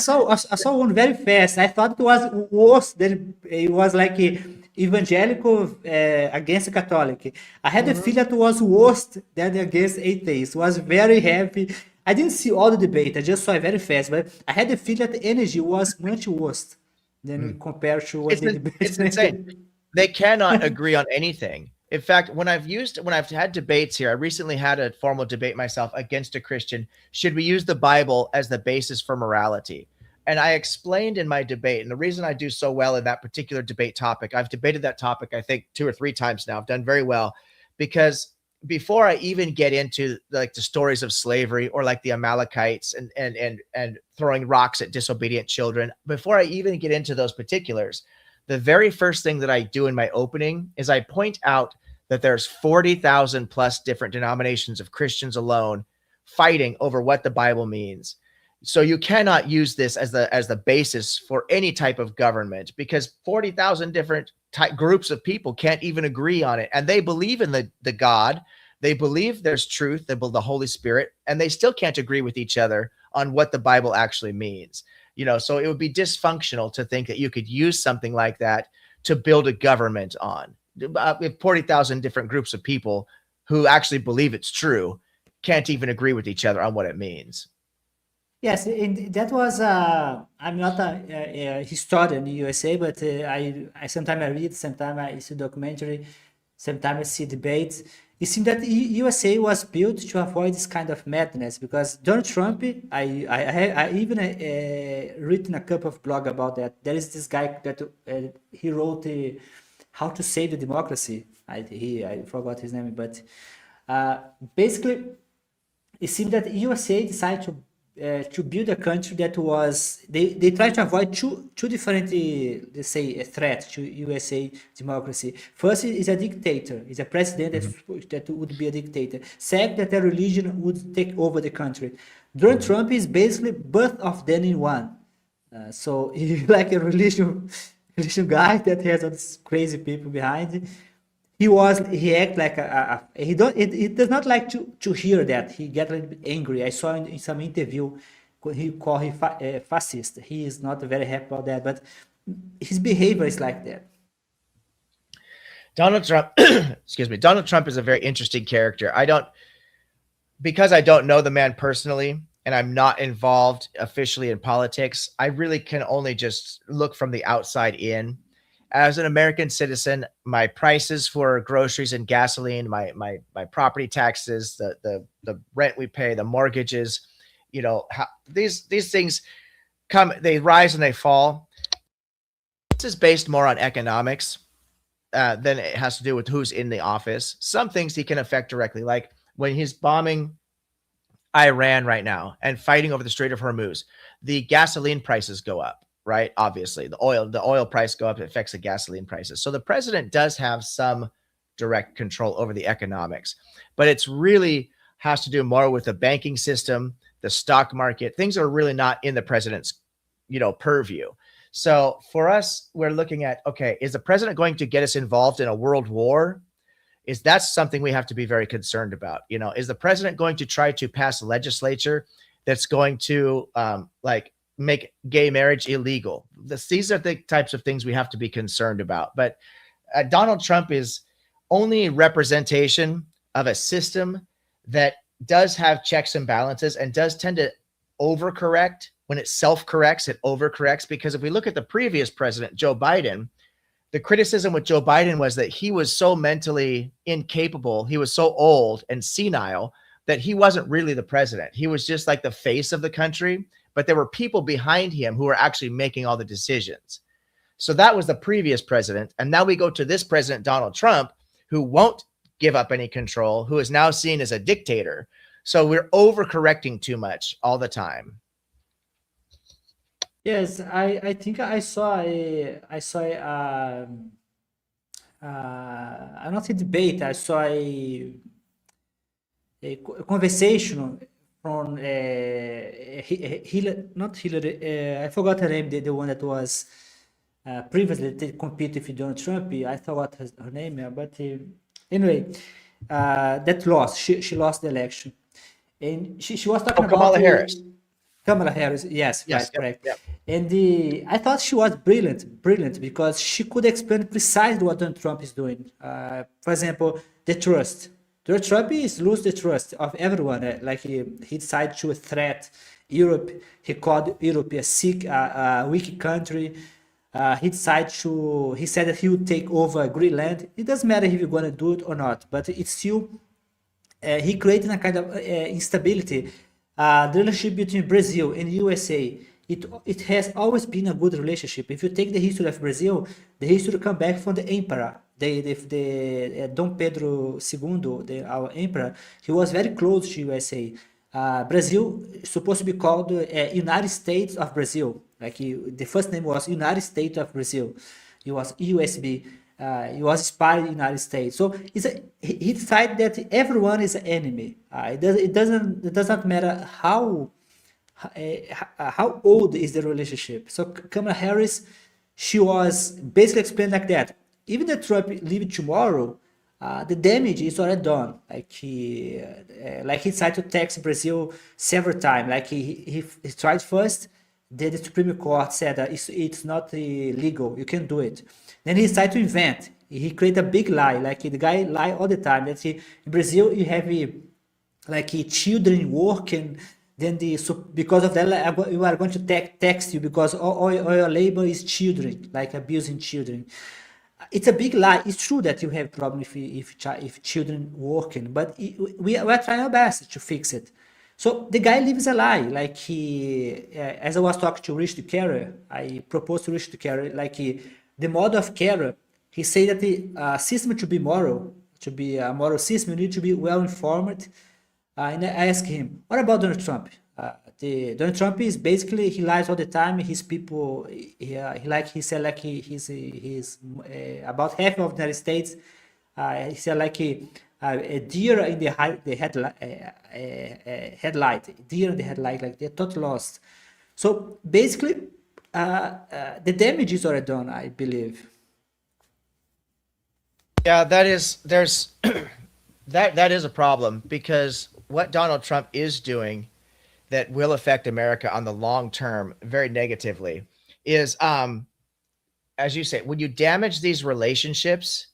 saw one very fast. I thought it was worse than it was like a evangelical against Catholic. I had a mhm. feeling that was worse than against atheists. It was very heavy. I didn't see all the debate. I just saw it very fast, but I had the feeling that the energy was much worse than compared to what It's they it's insane. debated. They cannot agree on anything. In fact, when I've had debates here, I recently had a formal debate myself against a Christian. Should we use the Bible as the basis for morality? And I explained in my debate, and the reason I do so well in that particular debate topic, I've debated that topic, I think 2 or 3 times now. I've done very well because before I even get into like the stories of slavery or like the Amalekites and throwing rocks at disobedient children, before I even get into those particulars, the very first thing that I do in my opening is I point out that there's 40,000 plus different denominations of Christians alone fighting over what the Bible means. So you cannot use this as the basis for any type of government because 40,000 different groups of people can't even agree on it. And they believe in the God, they believe there's truth, they believe the Holy Spirit, and they still can't agree with each other on what the Bible actually means. So it would be dysfunctional to think that you could use something like that to build a government on. If 40,000 different groups of people who actually believe it's true can't even agree with each other on what it means. Yes, and that was. I'm not a historian in the USA, but I sometimes I read, sometimes I see documentary, sometimes I see debates. It seems that USA was built to avoid this kind of madness because Donald Trump. I even written a couple of blog about that. There is this guy that he wrote how to save the democracy. I forgot his name, but uh, basically it seemed that USA decided to build a country that was they tried to avoid two different let's say threats to USA democracy. First is a dictator, is a president that would be a dictator. Second, that a religion would take over the country. Donald Trump is basically both of them in one. So he like a religion religion guy that has all these crazy people behind. He act like he don't he does not like to hear that. He get a little bit angry. I saw in some interview he called him fascist. He is not very happy about that, but his behavior is like that. Donald Trump, excuse me, Donald Trump is a very interesting character. Because I don't know the man personally and I'm not involved officially in politics, I really can only just look from the outside in. As an American citizen, my prices for groceries and gasoline, my property taxes, the rent we pay, the mortgages, these things they rise and they fall. This is based more on economics than it has to do with who's in the office. Some things he can affect directly, like when he's bombing Iran right now and fighting over the Strait of Hormuz, the gasoline prices go up, right? Obviously, the oil price go up, it affects the gasoline prices. So the president does have some direct control over the economics, but it's really has to do more with the banking system, the stock market. Things are really not in the president's, purview. So for us, we're looking at, okay, is the president going to get us involved in a world war? Is that something we have to be very concerned about? Is the president going to try to pass legislature that's going to make gay marriage illegal? These are the types of things we have to be concerned about. But Donald Trump is only a representation of a system that does have checks and balances and does tend to overcorrect. When it self-corrects, it overcorrects. Because if we look at the previous president, Joe Biden, the criticism with Joe Biden was that he was so mentally incapable, he was so old and senile that he wasn't really the president. He was just like the face of the country, but there were people behind him who were actually making all the decisions. So that was the previous president. And now we go to this president, Donald Trump, who won't give up any control, who is now seen as a dictator. So we're overcorrecting too much all the time. Yes, I think I saw I'm not a debate. I saw a conversation from Hillary, not Hillary. I forgot her name. The one that was previously they competed with Donald Trump. I forgot her name, but anyway, that lost. She lost the election, and she was talking about Kamala Harris. Kamala Harris, yes, Yes, right, correct. yep. And I thought she was brilliant because she could explain precisely what Donald Trump is doing. For example, the trust. Donald Trump is lose the trust of everyone. Like he decided to threat Europe. He called Europe a sick, weak country. He said that he would take over Greenland. It doesn't matter if you're going to do it or not, but it's still he created a kind of instability. The relationship between Brazil and USA, it has always been a good relationship. If you take the history of Brazil, the history come back from the emperor, the Dom Pedro II, our emperor. He was very close to USA. Brazil is supposed to be called United States of Brazil. The first name was United States of Brazil. It was USB. He was spied in the United States. So he decided that everyone is an enemy. It does not matter how old is the relationship. So Kamala Harris, she was basically explained like that. Even if Trump leave tomorrow, the damage is already done. He tried to tax Brazil several times. He tried first. The Supreme Court said that it's not legal. You can do it. Then he decided to invent. He created a big lie. The guy lie all the time. That in Brazil you have children working. Then because of that we are going to tax you because all your labor is children, abusing children. It's a big lie. It's true that you have problem if children working, but we are trying our best to fix it. So the guy lives a lie. As I was talking to Richard Carey, I proposed to Richard Carey, the model of Carey, he said that the system should be moral, to be a moral system, you need to be well informed. And I asked him, what about Donald Trump? Donald Trump is basically, he lies all the time. His people, he said he's about half of the United States. He said a deer in the headlight, deer in the headlight, they're totally lost. So basically, The damage is already done, I believe. Yeah, that is there's that is a problem because what Donald Trump is doing that will affect America on the long term very negatively is as you say, when you damage these relationships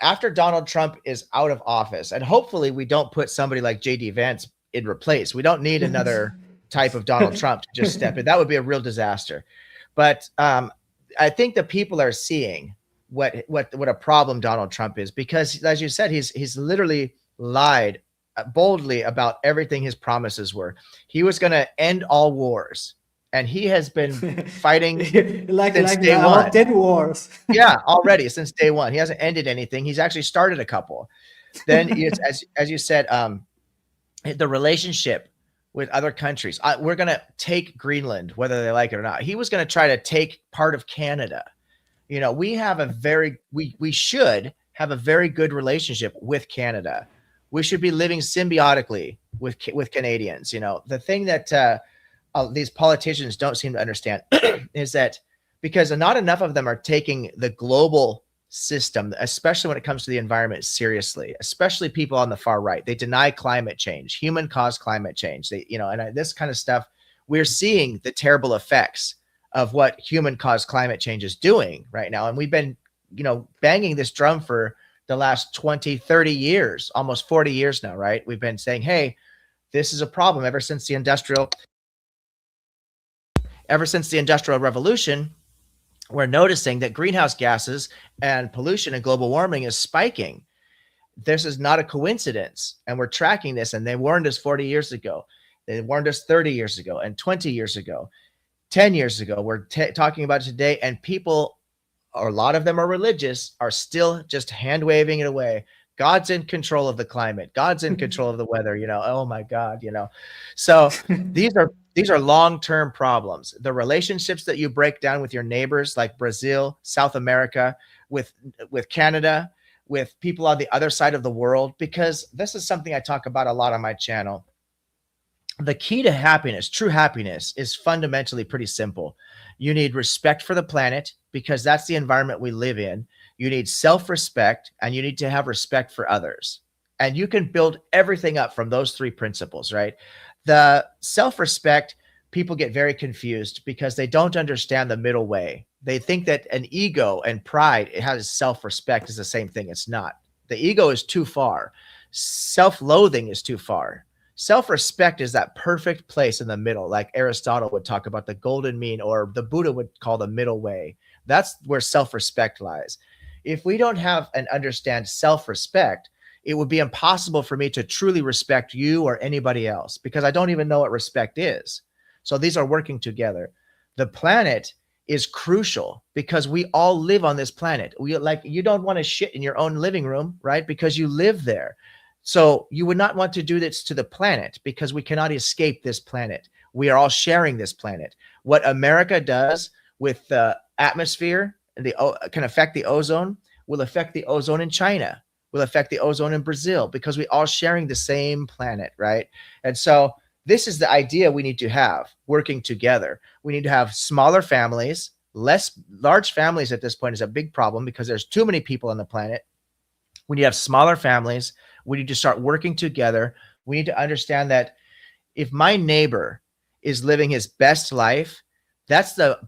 after Donald Trump is out of office, and hopefully we don't put somebody like JD Vance in replace. We don't need another type of Donald Trump to just step in. That would be a real disaster. But I think the people are seeing what a problem Donald Trump is because, as you said, he's literally lied boldly about everything his promises were. He was going to end all wars, and he has been fighting since like day about one. 10 wars. Yeah, already since day one. He hasn't ended anything. He's actually started a couple. Then, as you said, the relationship with other countries. We're going to take Greenland, whether they like it or not. He was going to try to take part of Canada. You know, we should have a very good relationship with Canada. We should be living symbiotically with Canadians. You know, the thing that these politicians don't seem to understand is that because not enough of them are taking the global system, especially when it comes to the environment, seriously, especially people on the far right. They deny climate change, human caused climate change. This kind of stuff, we're seeing the terrible effects of what human caused climate change is doing right now. And we've been, banging this drum for the last 20, 30 years, almost 40 years now, right? We've been saying, hey, this is a problem ever since the industrial revolution. We're noticing that greenhouse gases and pollution and global warming is spiking. This is not a coincidence. And we're tracking this. And they warned us 40 years ago. They warned us 30 years ago and 20 years ago, 10 years ago. We're talking about it today. And people, or a lot of them are religious, are still just hand waving it away. God's in control of the climate. God's in control of the weather. Oh my God, So these are long-term problems. The relationships that you break down with your neighbors, like Brazil, South America, with Canada, with people on the other side of the world, because this is something I talk about a lot on my channel. The key to happiness, true happiness, is fundamentally pretty simple. You need respect for the planet because that's the environment we live in. You need self-respect, and you need to have respect for others. And you can build everything up from those three principles, right? The self-respect, people get very confused because they don't understand the middle way. They think that an ego and pride, it has self-respect is the same thing. It's not. The ego is too far. Self-loathing is too far. Self-respect is that perfect place in the middle, like Aristotle would talk about the golden mean, or the Buddha would call the middle way. That's where self-respect lies. If we don't have and understand self-respect, it would be impossible for me to truly respect you or anybody else because I don't even know what respect is. So these are working together. The planet is crucial because we all live on this planet. You don't want to shit in your own living room, right? Because you live there. So you would not want to do this to the planet because we cannot escape this planet. We are all sharing this planet. What America does with the atmosphere can affect the ozone, will affect the ozone in China, will affect the ozone in Brazil, because we all sharing the same planet, right? And so this is the idea we need to have working together. We need to have smaller families. Large families at this point is a big problem because there's too many people on the planet. We need to have smaller families. We need to start working together. We need to understand that if my neighbor is living his best life, that's the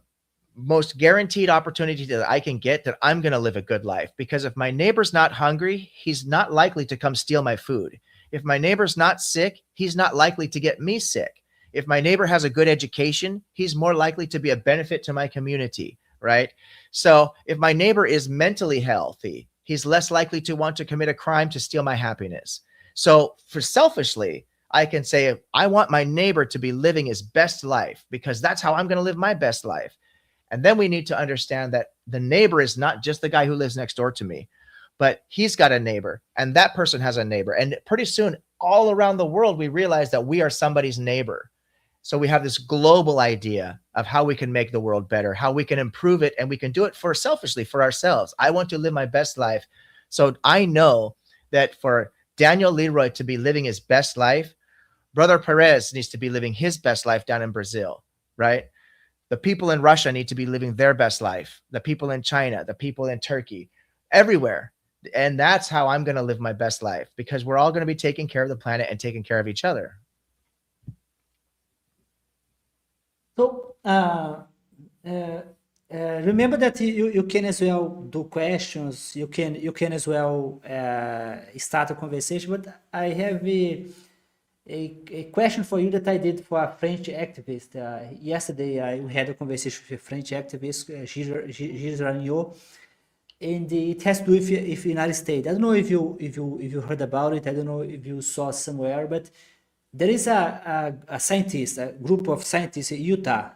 most guaranteed opportunity that I can get that I'm going to live a good life. Because if my neighbor's not hungry, he's not likely to come steal my food. If my neighbor's not sick, he's not likely to get me sick. If my neighbor has a good education, he's more likely to be a benefit to my community, right? So if my neighbor is mentally healthy, he's less likely to want to commit a crime to steal my happiness. So for selfishly, I can say, I want my neighbor to be living his best life because that's how I'm going to live my best life. And then we need to understand that the neighbor is not just the guy who lives next door to me, but he's got a neighbor and that person has a neighbor. And pretty soon, all around the world, we realize that we are somebody's neighbor. So we have this global idea of how we can make the world better, how we can improve it, and we can do it selfishly for ourselves. I want to live my best life. So I know that for Daniel Leeroy to be living his best life, Brother Perez needs to be living his best life down in Brazil, right? The people in Russia need to be living their best life. The people in China, the people in Turkey, everywhere. And that's how I'm going to live my best life, because we're all going to be taking care of the planet and taking care of each other. So remember that you can as well do questions. You can as well start a conversation. But I have a question for you that I did for a French activist. Yesterday, I had a conversation with a French activist, Gilles Ragnot, and it has to do with United States. I don't know if you heard about it. I don't know if you saw somewhere, but there is a scientist, a group of scientists in Utah.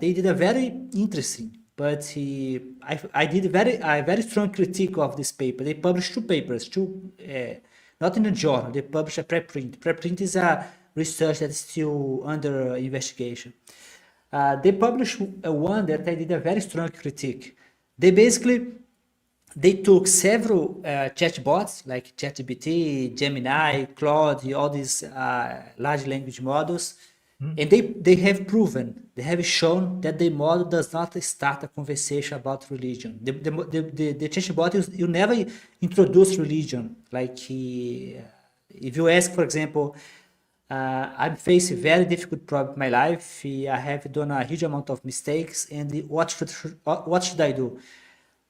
They did a very interesting, but I did a very strong critique of this paper. They published two papers, not in a journal. They published a preprint. Preprint is a research that is still under investigation. They published one that I did a very strong critique. They took several chatbots like ChatGPT, Gemini, Claude, all these large language models, and they have shown that the model does not start a conversation about religion. The chatbot you never introduce religion. Like if you ask, for example, I'm facing very difficult problem in my life. I have done a huge amount of mistakes, and what should I do?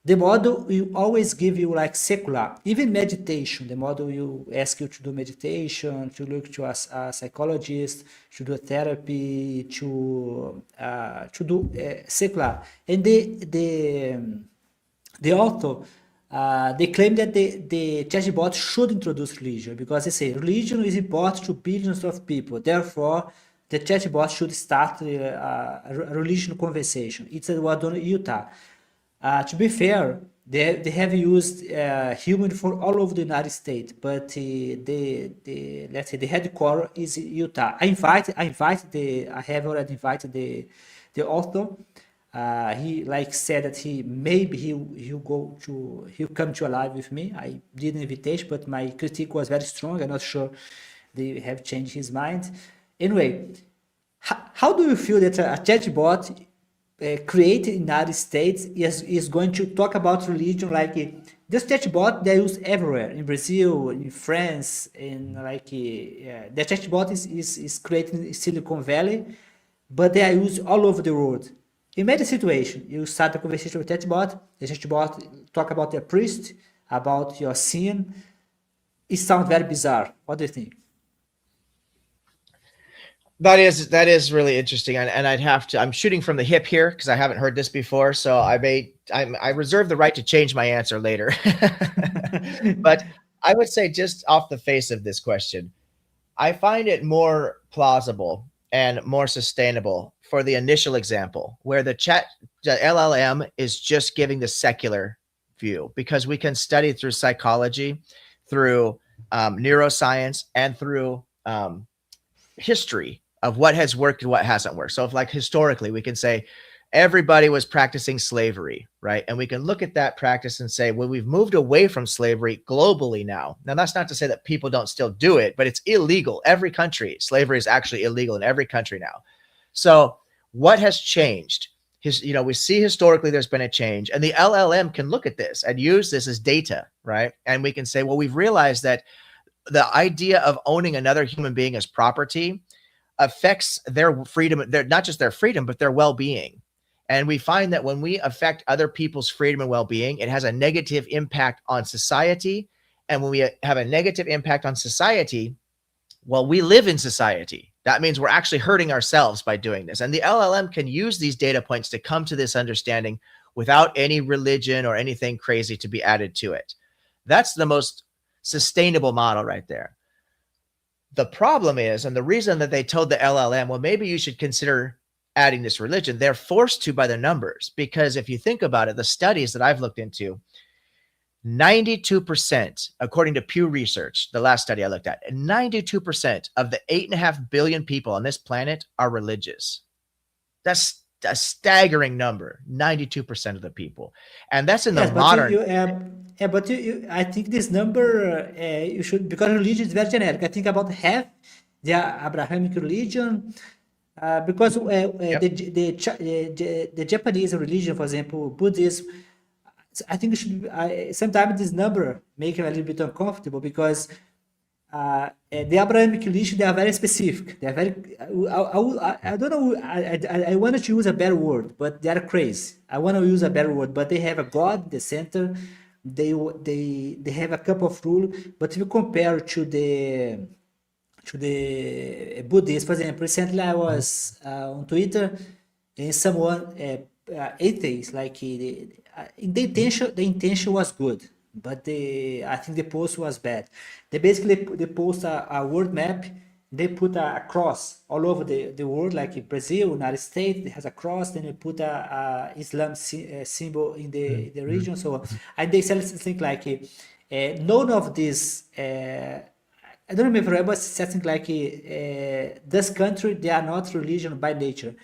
The model will always give you like secular, even meditation. The model will ask you to do meditation, to look to a psychologist, to do therapy, to do secular. And the author, they claim that the chatbot should introduce religion, because they say religion is important to billions of people. Therefore, the chatbot should start a religion conversation. It's what done in Utah. To be fair, they have used human for all over the United States, but the let's say the headquarters is Utah. I have already invited the author. He like said that he'll come to a live with me. I did an invitation, but my critique was very strong. I'm not sure they have changed his mind. Anyway, how do you feel that a chatbot created in the United States is going to talk about religion? Like this chatbot they use everywhere in Brazil, in France, and like the chatbot is created in Silicon Valley, but they are used all over the world. Imagine a situation: you start a conversation with chatbot, the chatbot talk about your priest, about your sin. It sounds very bizarre. What do you think? That is really interesting, and I'd have to. I'm shooting from the hip here because I haven't heard this before, so I reserve the right to change my answer later. But I would say, just off the face of this question, I find it more plausible and more sustainable for the initial example, where the LLM is just giving the secular view, because we can study through psychology, through neuroscience, and through history of what has worked and what hasn't worked. So if, like, historically, we can say everybody was practicing slavery, right? And we can look at that practice and say, well, we've moved away from slavery globally now. Now, that's not to say that people don't still do it, but it's illegal. Every country, slavery is actually illegal in every country now. So what has changed? We see historically there's been a change, and the LLM can look at this and use this as data, right? And we can say, well, we've realized that the idea of owning another human being as property affects their freedom, not just their freedom, but their well-being. And we find that when we affect other people's freedom and well-being, it has a negative impact on society. And when we have a negative impact on society, well, we live in society. That means we're actually hurting ourselves by doing this. And the LLM can use these data points to come to this understanding without any religion or anything crazy to be added to it. That's the most sustainable model right there. The problem is, and the reason that they told the LLM, well, maybe you should consider adding this religion, they're forced to by the numbers. Because if you think about it, the studies that I've looked into, 92%, according to Pew Research, the last study I looked at, 92% of the 8.5 billion people on this planet are religious. That's a staggering number, 92% of the people. And that's in the Yes, but modern. I think this number you should, because religion is very generic. I think about half the Abrahamic religion, because Yep. the Japanese religion, for example, Buddhism, I think it should be, sometimes this number make you a little bit uncomfortable because the Abrahamic religion, they are very specific. They are very. I don't know. I wanted to use a better word, but they are crazy. I want to use a better word, but they have a God, the center. They have a couple of rules, but if you compare to the Buddhist, for example, recently I was on Twitter, and someone atheist like the intention was good, but the I think the post was bad. They post a world map. They put a cross all over the world, like in Brazil, United States, it has a cross. Then they put a Islam symbol in the region. So and they said something like, none of these. I don't remember, but something like this country, they are not religion by nature.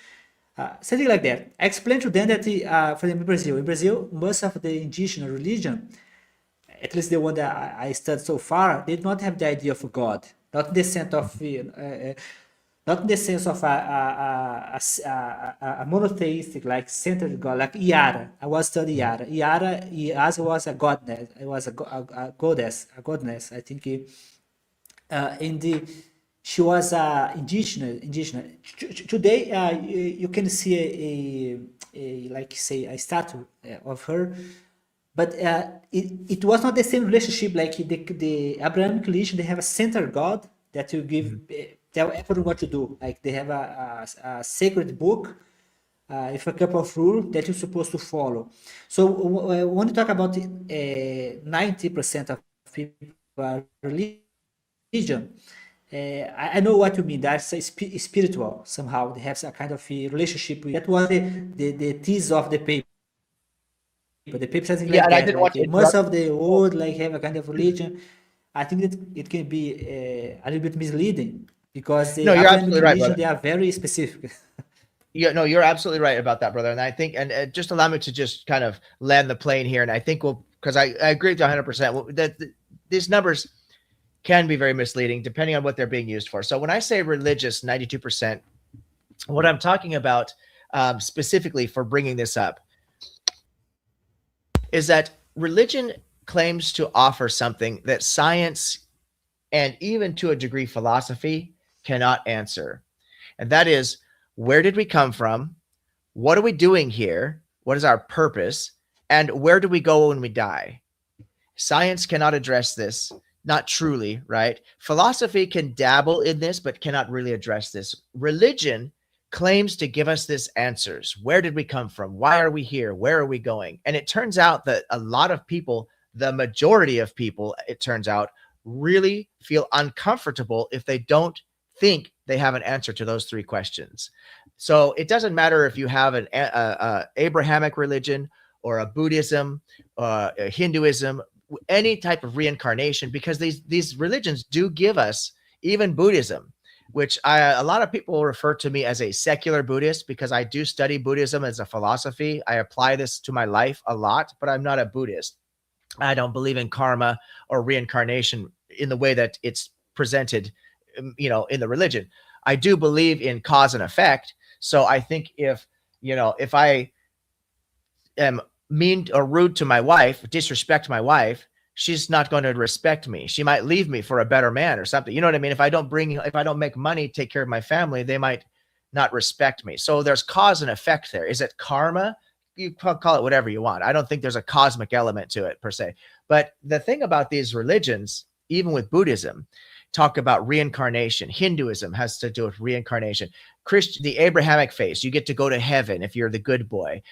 Something like that. I explained to them that, for example, in Brazil, most of the indigenous religion, at least the one that I studied so far, they do not have the idea of God, not in the sense of, not in the sense of a monotheistic, like centered God, like Iara. I was studying Iara. Iara was a goddess. It was a goddess. I think. In the she was indigenous. Today, you can see a like say a statue of her, but it was not the same relationship like the Abrahamic religion. They have a center God that you give tell everyone what to do. Like they have a sacred book with a couple of rules that you're supposed to follow. So when you talk about 90% of people are religion, I know what you mean. That's a spiritual somehow. They have a kind of a relationship with that was the thesis of the paper. The paper something Yeah, like and I that. didn't want Like to most interrupt. of the world like have a kind of religion. I think that it can be a little bit misleading because the No, you're Abrahamic absolutely right, religion brother. they are very specific. Yeah, no, you're absolutely right about that, brother. And I think, and just allow me to just kind of land the plane here. And I think because I agree with you 100% that these numbers can be very misleading depending on what they're being used for. So when I say religious 92%, what I'm talking about specifically for bringing this up is that religion claims to offer something that science and even to a degree philosophy cannot answer. And that is, where did we come from? What are we doing here? What is our purpose? And where do we go when we die? Science cannot address this, not truly, right? Philosophy can dabble in this, but cannot really address this. Religion claims to give us this answers. Where did we come from? Why are we here? Where are we going? And it turns out that a lot of people, the majority of people, it turns out, really feel uncomfortable if they don't think they have an answer to those three questions. So it doesn't matter if you have an Abrahamic religion or a Buddhism, a Hinduism, any type of reincarnation, because these religions do give us, even Buddhism, which a lot of people refer to me as a secular Buddhist because I do study Buddhism as a philosophy. I apply this to my life a lot, but I'm not a Buddhist. I don't believe in karma or reincarnation in the way that it's presented, in the religion. I do believe in cause and effect. So I think if I am mean or rude to my wife, disrespect my wife, she's not going to respect me. She might leave me for a better man or something. You know what I mean? If I don't make money, take care of my family, they might not respect me. So there's cause and effect there. Is it karma? You call it whatever you want. I don't think there's a cosmic element to it per se. But the thing about these religions, even with Buddhism, talk about reincarnation. Hinduism has to do with reincarnation. The Abrahamic faith, you get to go to heaven if you're the good boy.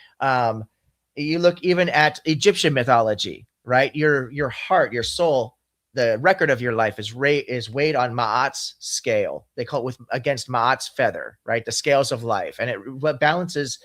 You look even at Egyptian mythology, right? Your heart, your soul, the record of your life is weighed on Ma'at's scale. They call it against Ma'at's feather, right? The scales of life. And it balances,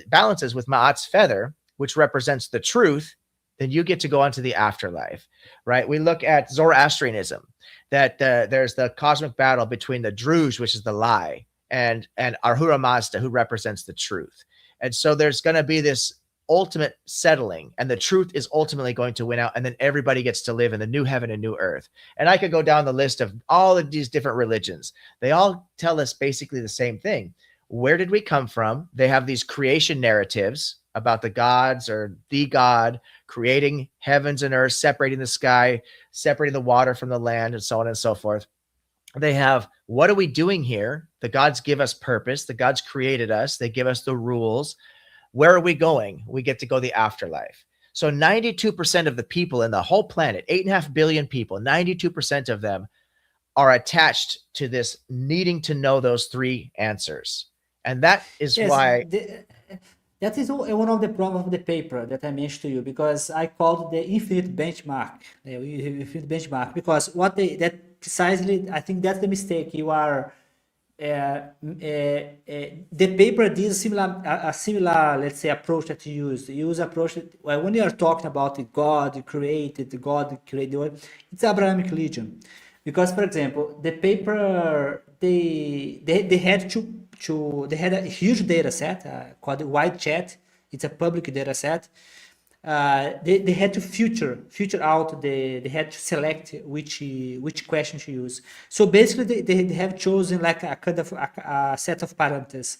balances with Ma'at's feather, which represents the truth, then you get to go on to the afterlife, right? We look at Zoroastrianism, that there's the cosmic battle between the Druze, which is the lie, and Ahura Mazda, who represents the truth. And so there's going to be this ultimate settling, and the truth is ultimately going to win out, and then everybody gets to live in the new heaven and new earth. And I could go down the list of all of these different religions. They all tell us basically the same thing. Where did we come from? They have these creation narratives about the gods or the God creating heavens and earth, separating the sky, separating the water from the land, and so on and so forth. They have, what are we doing here? The gods give us purpose. The gods created us. They give us the rules. Where are we going? We get to go the afterlife. So 92% of the people in the whole planet, 8.5 billion people, 92% of them are attached to this needing to know those three answers. And that is Yes, why, that is one of the problems of the paper that I mentioned to you, because I called the infinite benchmark, because what they, that precisely, I think that's the mistake. You are, the paper did a similar, let's say, approach that you use. You use approach that, well, when you are talking about the God created, the God created the world, it's Abrahamic religion. Because, for example, the paper, they had they had a huge data set called the white chat. It's a public data set. They had to filter out they had to select which question to use. So basically they have chosen like a kind of a set of parameters.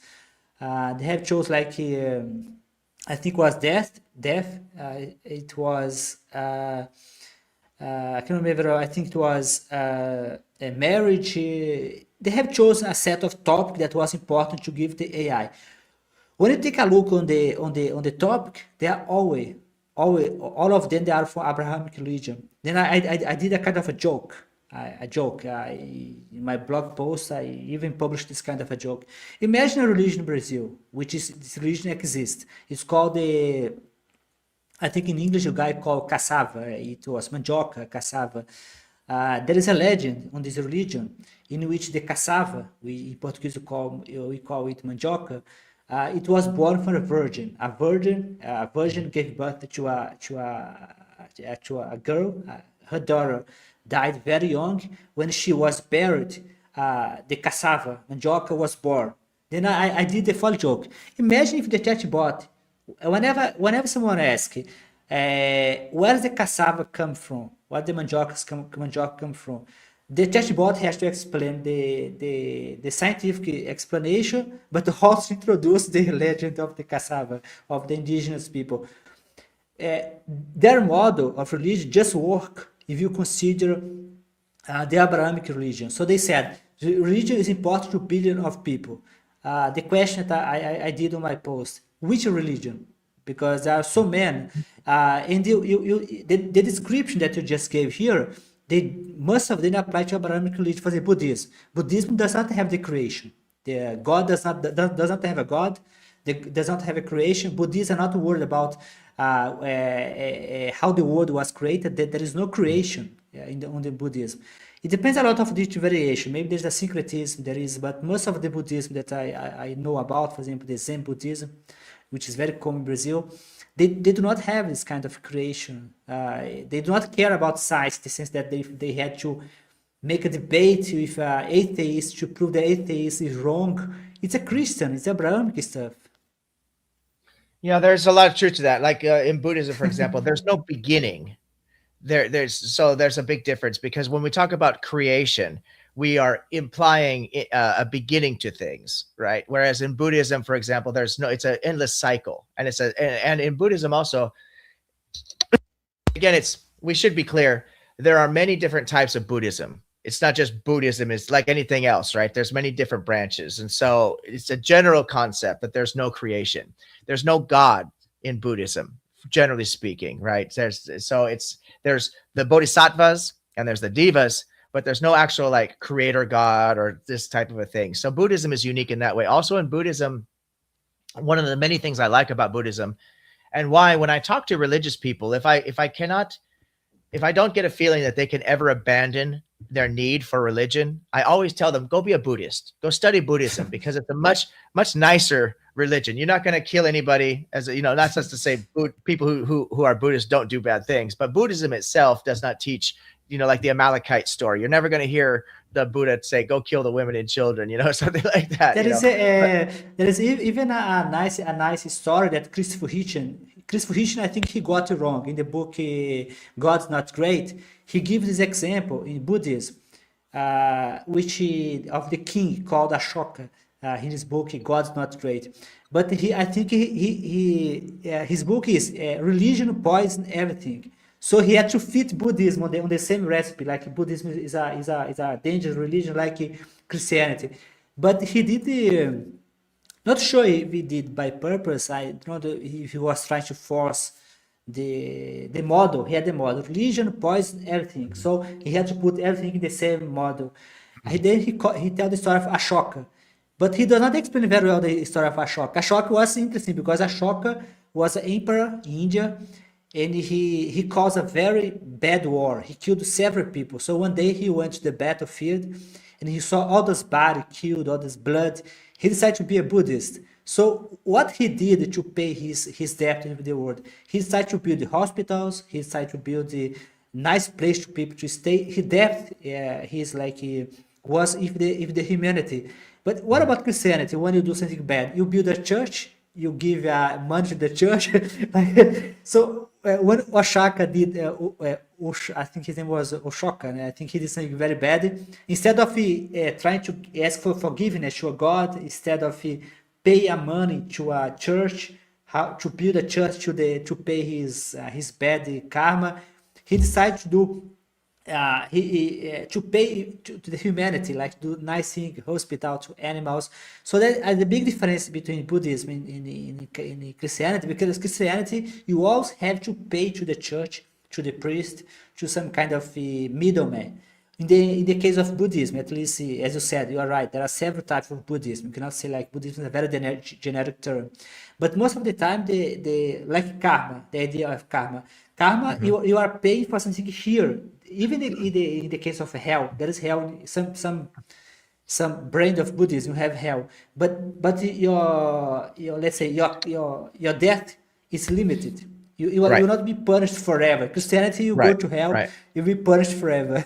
They have chosen like I think it was death. It was I can't remember. I think it was a marriage. They have chosen a set of topics that was important to give the AI. When you take a look on the topic, they are always all of them they are from Abrahamic religion. Then I did a kind of a joke. In my blog post I even published this kind of a joke. Imagine a religion in Brazil, which is this religion exists. It's called the, I think in English a guy called cassava. It was mandioca, cassava. There is a legend on this religion in which the cassava, we in Portuguese we call it mandioca, it was born from a virgin. A virgin gave birth to a girl. Her daughter died very young. When she was buried, the cassava, mandioca, was born. Then I did the follow joke. Imagine if the chatbot, whenever someone asks, where does the cassava come from? Where the mandioca come from? The chatbot has to explain the scientific explanation, but also introduce the legend of the cassava, of the indigenous people. Their model of religion just work if you consider the Abrahamic religion. So they said religion is important to billions of people. The question that I did on my post, which religion? Because there are so many. And the description that you just gave here, most of them apply to Abrahamic religion. For example, Buddhism. Buddhism does not have the creation. The God does not have a God. Does not have a creation. Buddhists are not worried about how the world was created. That there is no creation on the Buddhism. It depends a lot of the variation. Maybe there's a syncretism there is, but most of the Buddhism that I know about, for example, the Zen Buddhism, which is very common in Brazil, they do not have this kind of creation. They do not care about science in the sense that they had to make a debate with atheists to prove that atheist is wrong. It's a Christian, it's Abrahamic stuff. there's a lot of truth to that. Like in Buddhism, for example, there's no beginning. There's a big difference, because when we talk about creation, we are implying a beginning to things, right? Whereas in Buddhism, for example, it's an endless cycle, and and in Buddhism also, again, we should be clear, there are many different types of Buddhism. It's not just Buddhism, it's like anything else, right? There's many different branches. And so it's a general concept that there's no creation. There's no God in Buddhism, generally speaking, right? There's the bodhisattvas and there's the divas, but there's no actual like creator God or this type of a thing. So Buddhism is unique in that way. Also in Buddhism, one of the many things I like about Buddhism, and why when I talk to religious people, if I don't get a feeling that they can ever abandon their need for religion, I always tell them, go be a Buddhist, go study Buddhism, because it's a much nicer religion. You're not going to kill anybody, not just to say people who are Buddhists don't do bad things, but Buddhism itself does not teach, like the Amalekite story. You're never going to hear the Buddha say, go kill the women and children, something like that. There is even a nice story that Christopher Christopher Hitchens, I think he got it wrong in the book God's Not Great. He gives this example in Buddhism, of the king called Ashoka in his book God's Not Great. But I think his book is religion poison everything. So he had to fit Buddhism on the same recipe, like Buddhism is a dangerous religion like Christianity. But he did the not sure if he did by purpose. I don't know if he was trying to force the model. He had the model religion, poison, everything. So he had to put everything in the same model. And then he tell the story of Ashoka, but he does not explain very well the story of Ashoka. Ashoka was interesting because Ashoka was an emperor in India, and he caused a very bad war. He killed several people. So one day he went to the battlefield and he saw all this body killed, all this blood. He decided to be a Buddhist. So what he did to pay his debt with the world, he decided to build the hospitals. He decided to build the nice place for people to stay. His debt, he's like was if the humanity. But what about Christianity? When you do something bad, you build a church, you give money to the church. So when Oshaka did, I think his name was Oshoka, and I think he did something very bad. Instead of trying to ask for forgiveness to a God, instead of pay a money to a church, how to build a church to pay his bad karma, he decided to do to pay to the humanity, like do nice thing, hospital to animals. So that the big difference between Buddhism in Christianity, because Christianity you always have to pay to the church, to the priest, to some kind of middleman. In the case of Buddhism, at least as you said, you are right. There are several types of Buddhism. You cannot say like Buddhism is a very generic term, but most of the time the like karma, the idea of karma, you are paying for something here. Even in the case of hell, there is hell. Some brand of Buddhism you have hell, but your let's say your death is limited. You Right. will not be punished forever. Christianity, you go Right. to hell, Right. you'll be punished forever.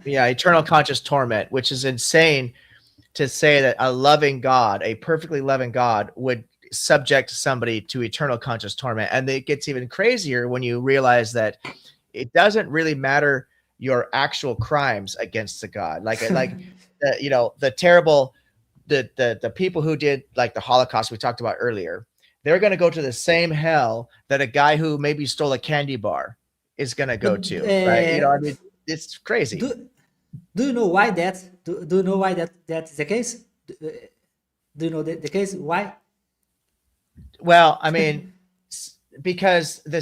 Yeah. Eternal conscious torment, which is insane to say that a loving God, a perfectly loving God, would subject somebody to eternal conscious torment. And it gets even crazier when you realize that it doesn't really matter your actual crimes against the God. The terrible, the people who did like the Holocaust we talked about earlier, they're going to go to the same hell that a guy who maybe stole a candy bar is going to But go to, right? I mean, it's crazy. do you know why that? Do you know why that is the case? Do you know the case? Why? Well, I mean, because the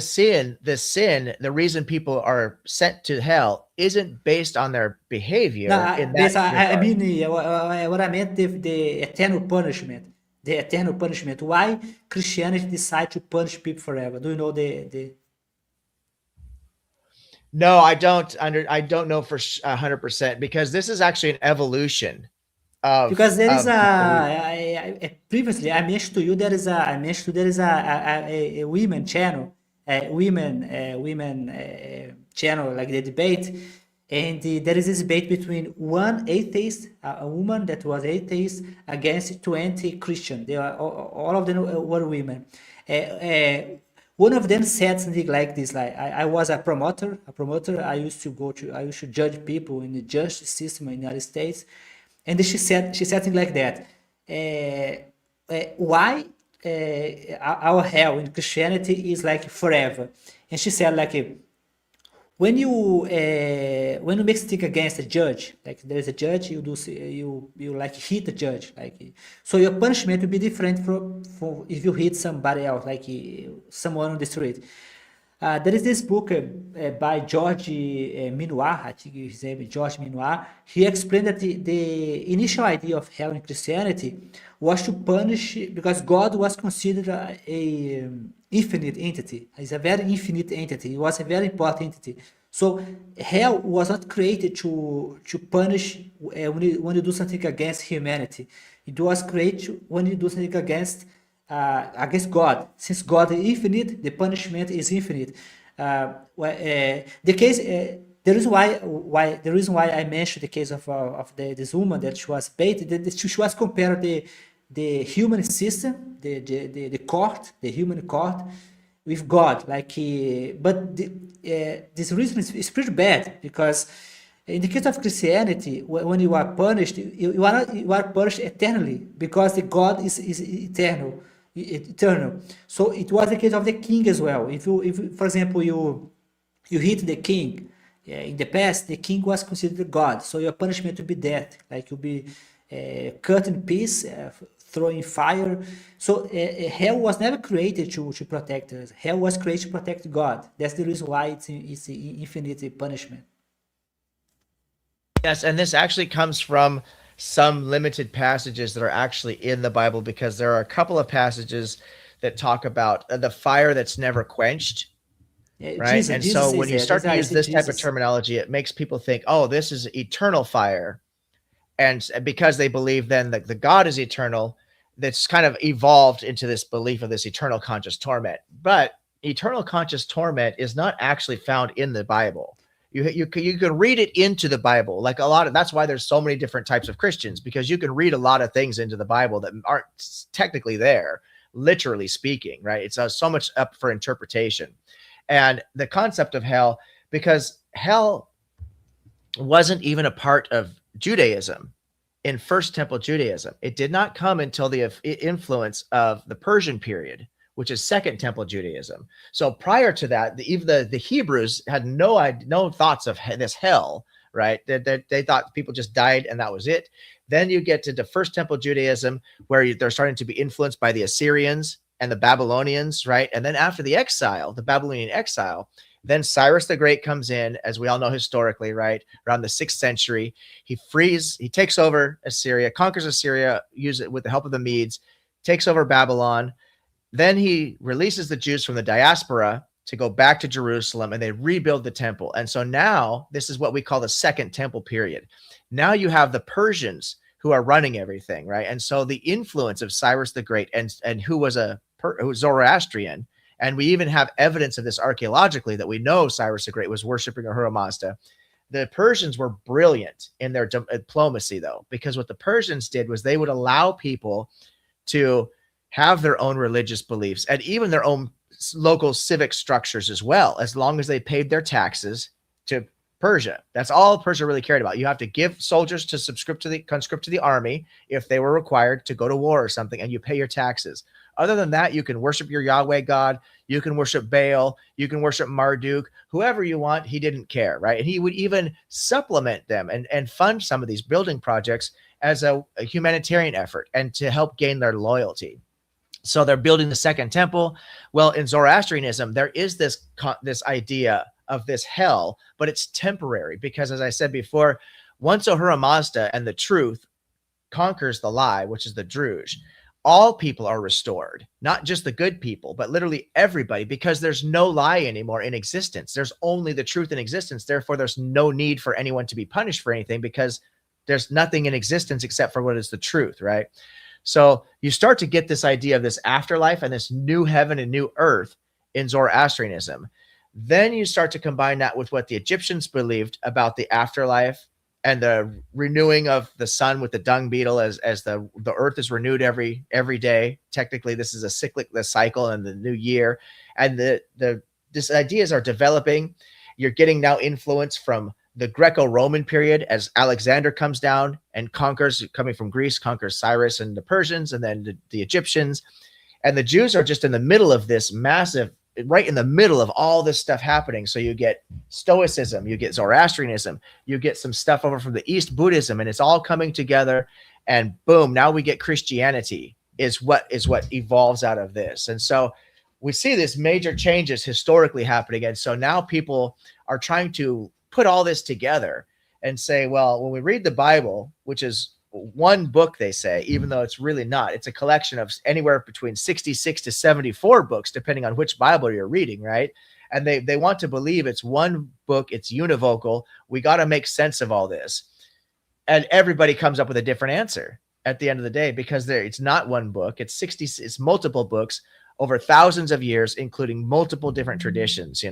the reason people are sent to hell isn't based on their No, behavior in that I regard. mean, what I meant the eternal punishment. The eternal punishment. Why Christianity decide to punish people forever? Do you know the No, I don't know for 100% because this is actually an evolution because there is of the belief. previously I mentioned to you there is a women channel, women channel like the debate, and there is this debate between one atheist, a woman that was atheist against 20 Christian. They are all of them were women. Uh, uh, One of them said something like this, like I was a promoter. I used to judge people in the justice system in the United States, and she said something like that. Why our hell in Christianity is like forever? And she said like when you make stick against a judge, like there is a judge, you like hit the judge, like so your punishment will be different from if you hit somebody else, like someone on the street. There is this book by George Minoir, I think his name is George Minoir. He explained that the initial idea of hell in Christianity was to punish because God was considered a infinite entity. It's a very infinite entity. It was a very important entity. So hell was not created to punish when you do something against humanity. It was created when you do something against God. Since God is infinite, the punishment is infinite. The case, the reason why I mentioned the case of this woman that she was baited, that she was compared the human system, the court, the human court, with God. Like, but this reason is pretty bad because in the case of Christianity, when you are punished, you are not, you are punished eternally because the God is eternal, eternal. So it was the case of the king as well. If for example, you hit the king, yeah, in the past, the king was considered God, so your punishment would be death, like you'll be cut in piece, thrown in fire. So hell was never created to protect us. Hell was created to protect God. That's the reason why it's infinite punishment. Yes, and this actually comes from some limited passages that are actually in the Bible, because there are a couple of passages that talk about the fire that's never quenched, right? And Jesus so says when you that. start to I use said this type of Jesus. terminology, it makes people think, oh, this is eternal fire. And because they believe then that the God is eternal, that's kind of evolved into this belief of this eternal conscious torment. But eternal conscious torment is not actually found in the Bible. You can read it into the Bible, like a lot of, that's why there's so many different types of Christians, because you can read a lot of things into the Bible that aren't technically there, literally speaking, right? It's so much up for interpretation. And the concept of hell, because hell wasn't even a part of Judaism in First Temple Judaism. It did not come until the influence of the Persian period, which is Second Temple Judaism. So prior to that, even the Hebrews had no thoughts of this hell, right? They thought people just died and that was it. Then you get to the First Temple Judaism, where they're starting to be influenced by the Assyrians and the Babylonians, right? And then after the exile, the Babylonian exile, then Cyrus the Great comes in, as we all know historically, right? Around the 6th century, he takes over Assyria, conquers Assyria, uses it with the help of the Medes, takes over Babylon. Then he releases the Jews from the diaspora to go back to Jerusalem, and they rebuild the temple. And so now this is what we call the Second Temple period. Now you have the Persians who are running everything, right? And so the influence of Cyrus the Great, and who was who was Zoroastrian, and we even have evidence of this archaeologically, that we know Cyrus the Great was worshiping Ahura Mazda. The Persians were brilliant in their diplomacy, though, because what the Persians did was they would allow people to have their own religious beliefs and even their own local civic structures as well, as long as they paid their taxes to Persia. That's all Persia really cared about. You have to give soldiers to conscript to the army if they were required to go to war or something, and you pay your taxes. Other than that, you can worship your Yahweh God, you can worship Baal, you can worship Marduk, whoever you want. He didn't care, right? And he would even supplement them and fund some of these building projects as a humanitarian effort and to help gain their loyalty. So they're building the Second Temple. Well, in Zoroastrianism, there is this idea of this hell, but it's temporary, because, as I said before, once Ahura Mazda and the truth conquers the lie, which is the Druge, all people are restored, not just the good people, but literally everybody, because there's no lie anymore in existence. There's only the truth in existence. Therefore, there's no need for anyone to be punished for anything, because there's nothing in existence except for what is the truth, right? So you start to get this idea of this afterlife and this new heaven and new earth in Zoroastrianism. Then you start to combine that with what the Egyptians believed about the afterlife and the renewing of the sun with the dung beetle, as the earth is renewed every day. Technically, this is a cycle in the new year. And these ideas are developing. You're getting now influence from the Greco-Roman period, as Alexander comes down and conquers, coming from Greece, conquers Cyrus and the Persians, and then the Egyptians. And the Jews are just in the middle of this massive, right in the middle of all this stuff happening. So you get Stoicism, you get Zoroastrianism, you get some stuff over from the East, Buddhism, and it's all coming together. And boom, now we get Christianity is what evolves out of this. And so we see this major changes historically happening. And so now people are trying to put all this together and say, well, when we read the Bible, which is one book, they say, even though it's really not, it's a collection of anywhere between 66 to 74 books, depending on which Bible you're reading, right? And they want to believe it's one book, it's univocal. We got to make sense of all this. And everybody comes up with a different answer at the end of the day, because it's not one book, it's multiple books over thousands of years, including multiple different traditions,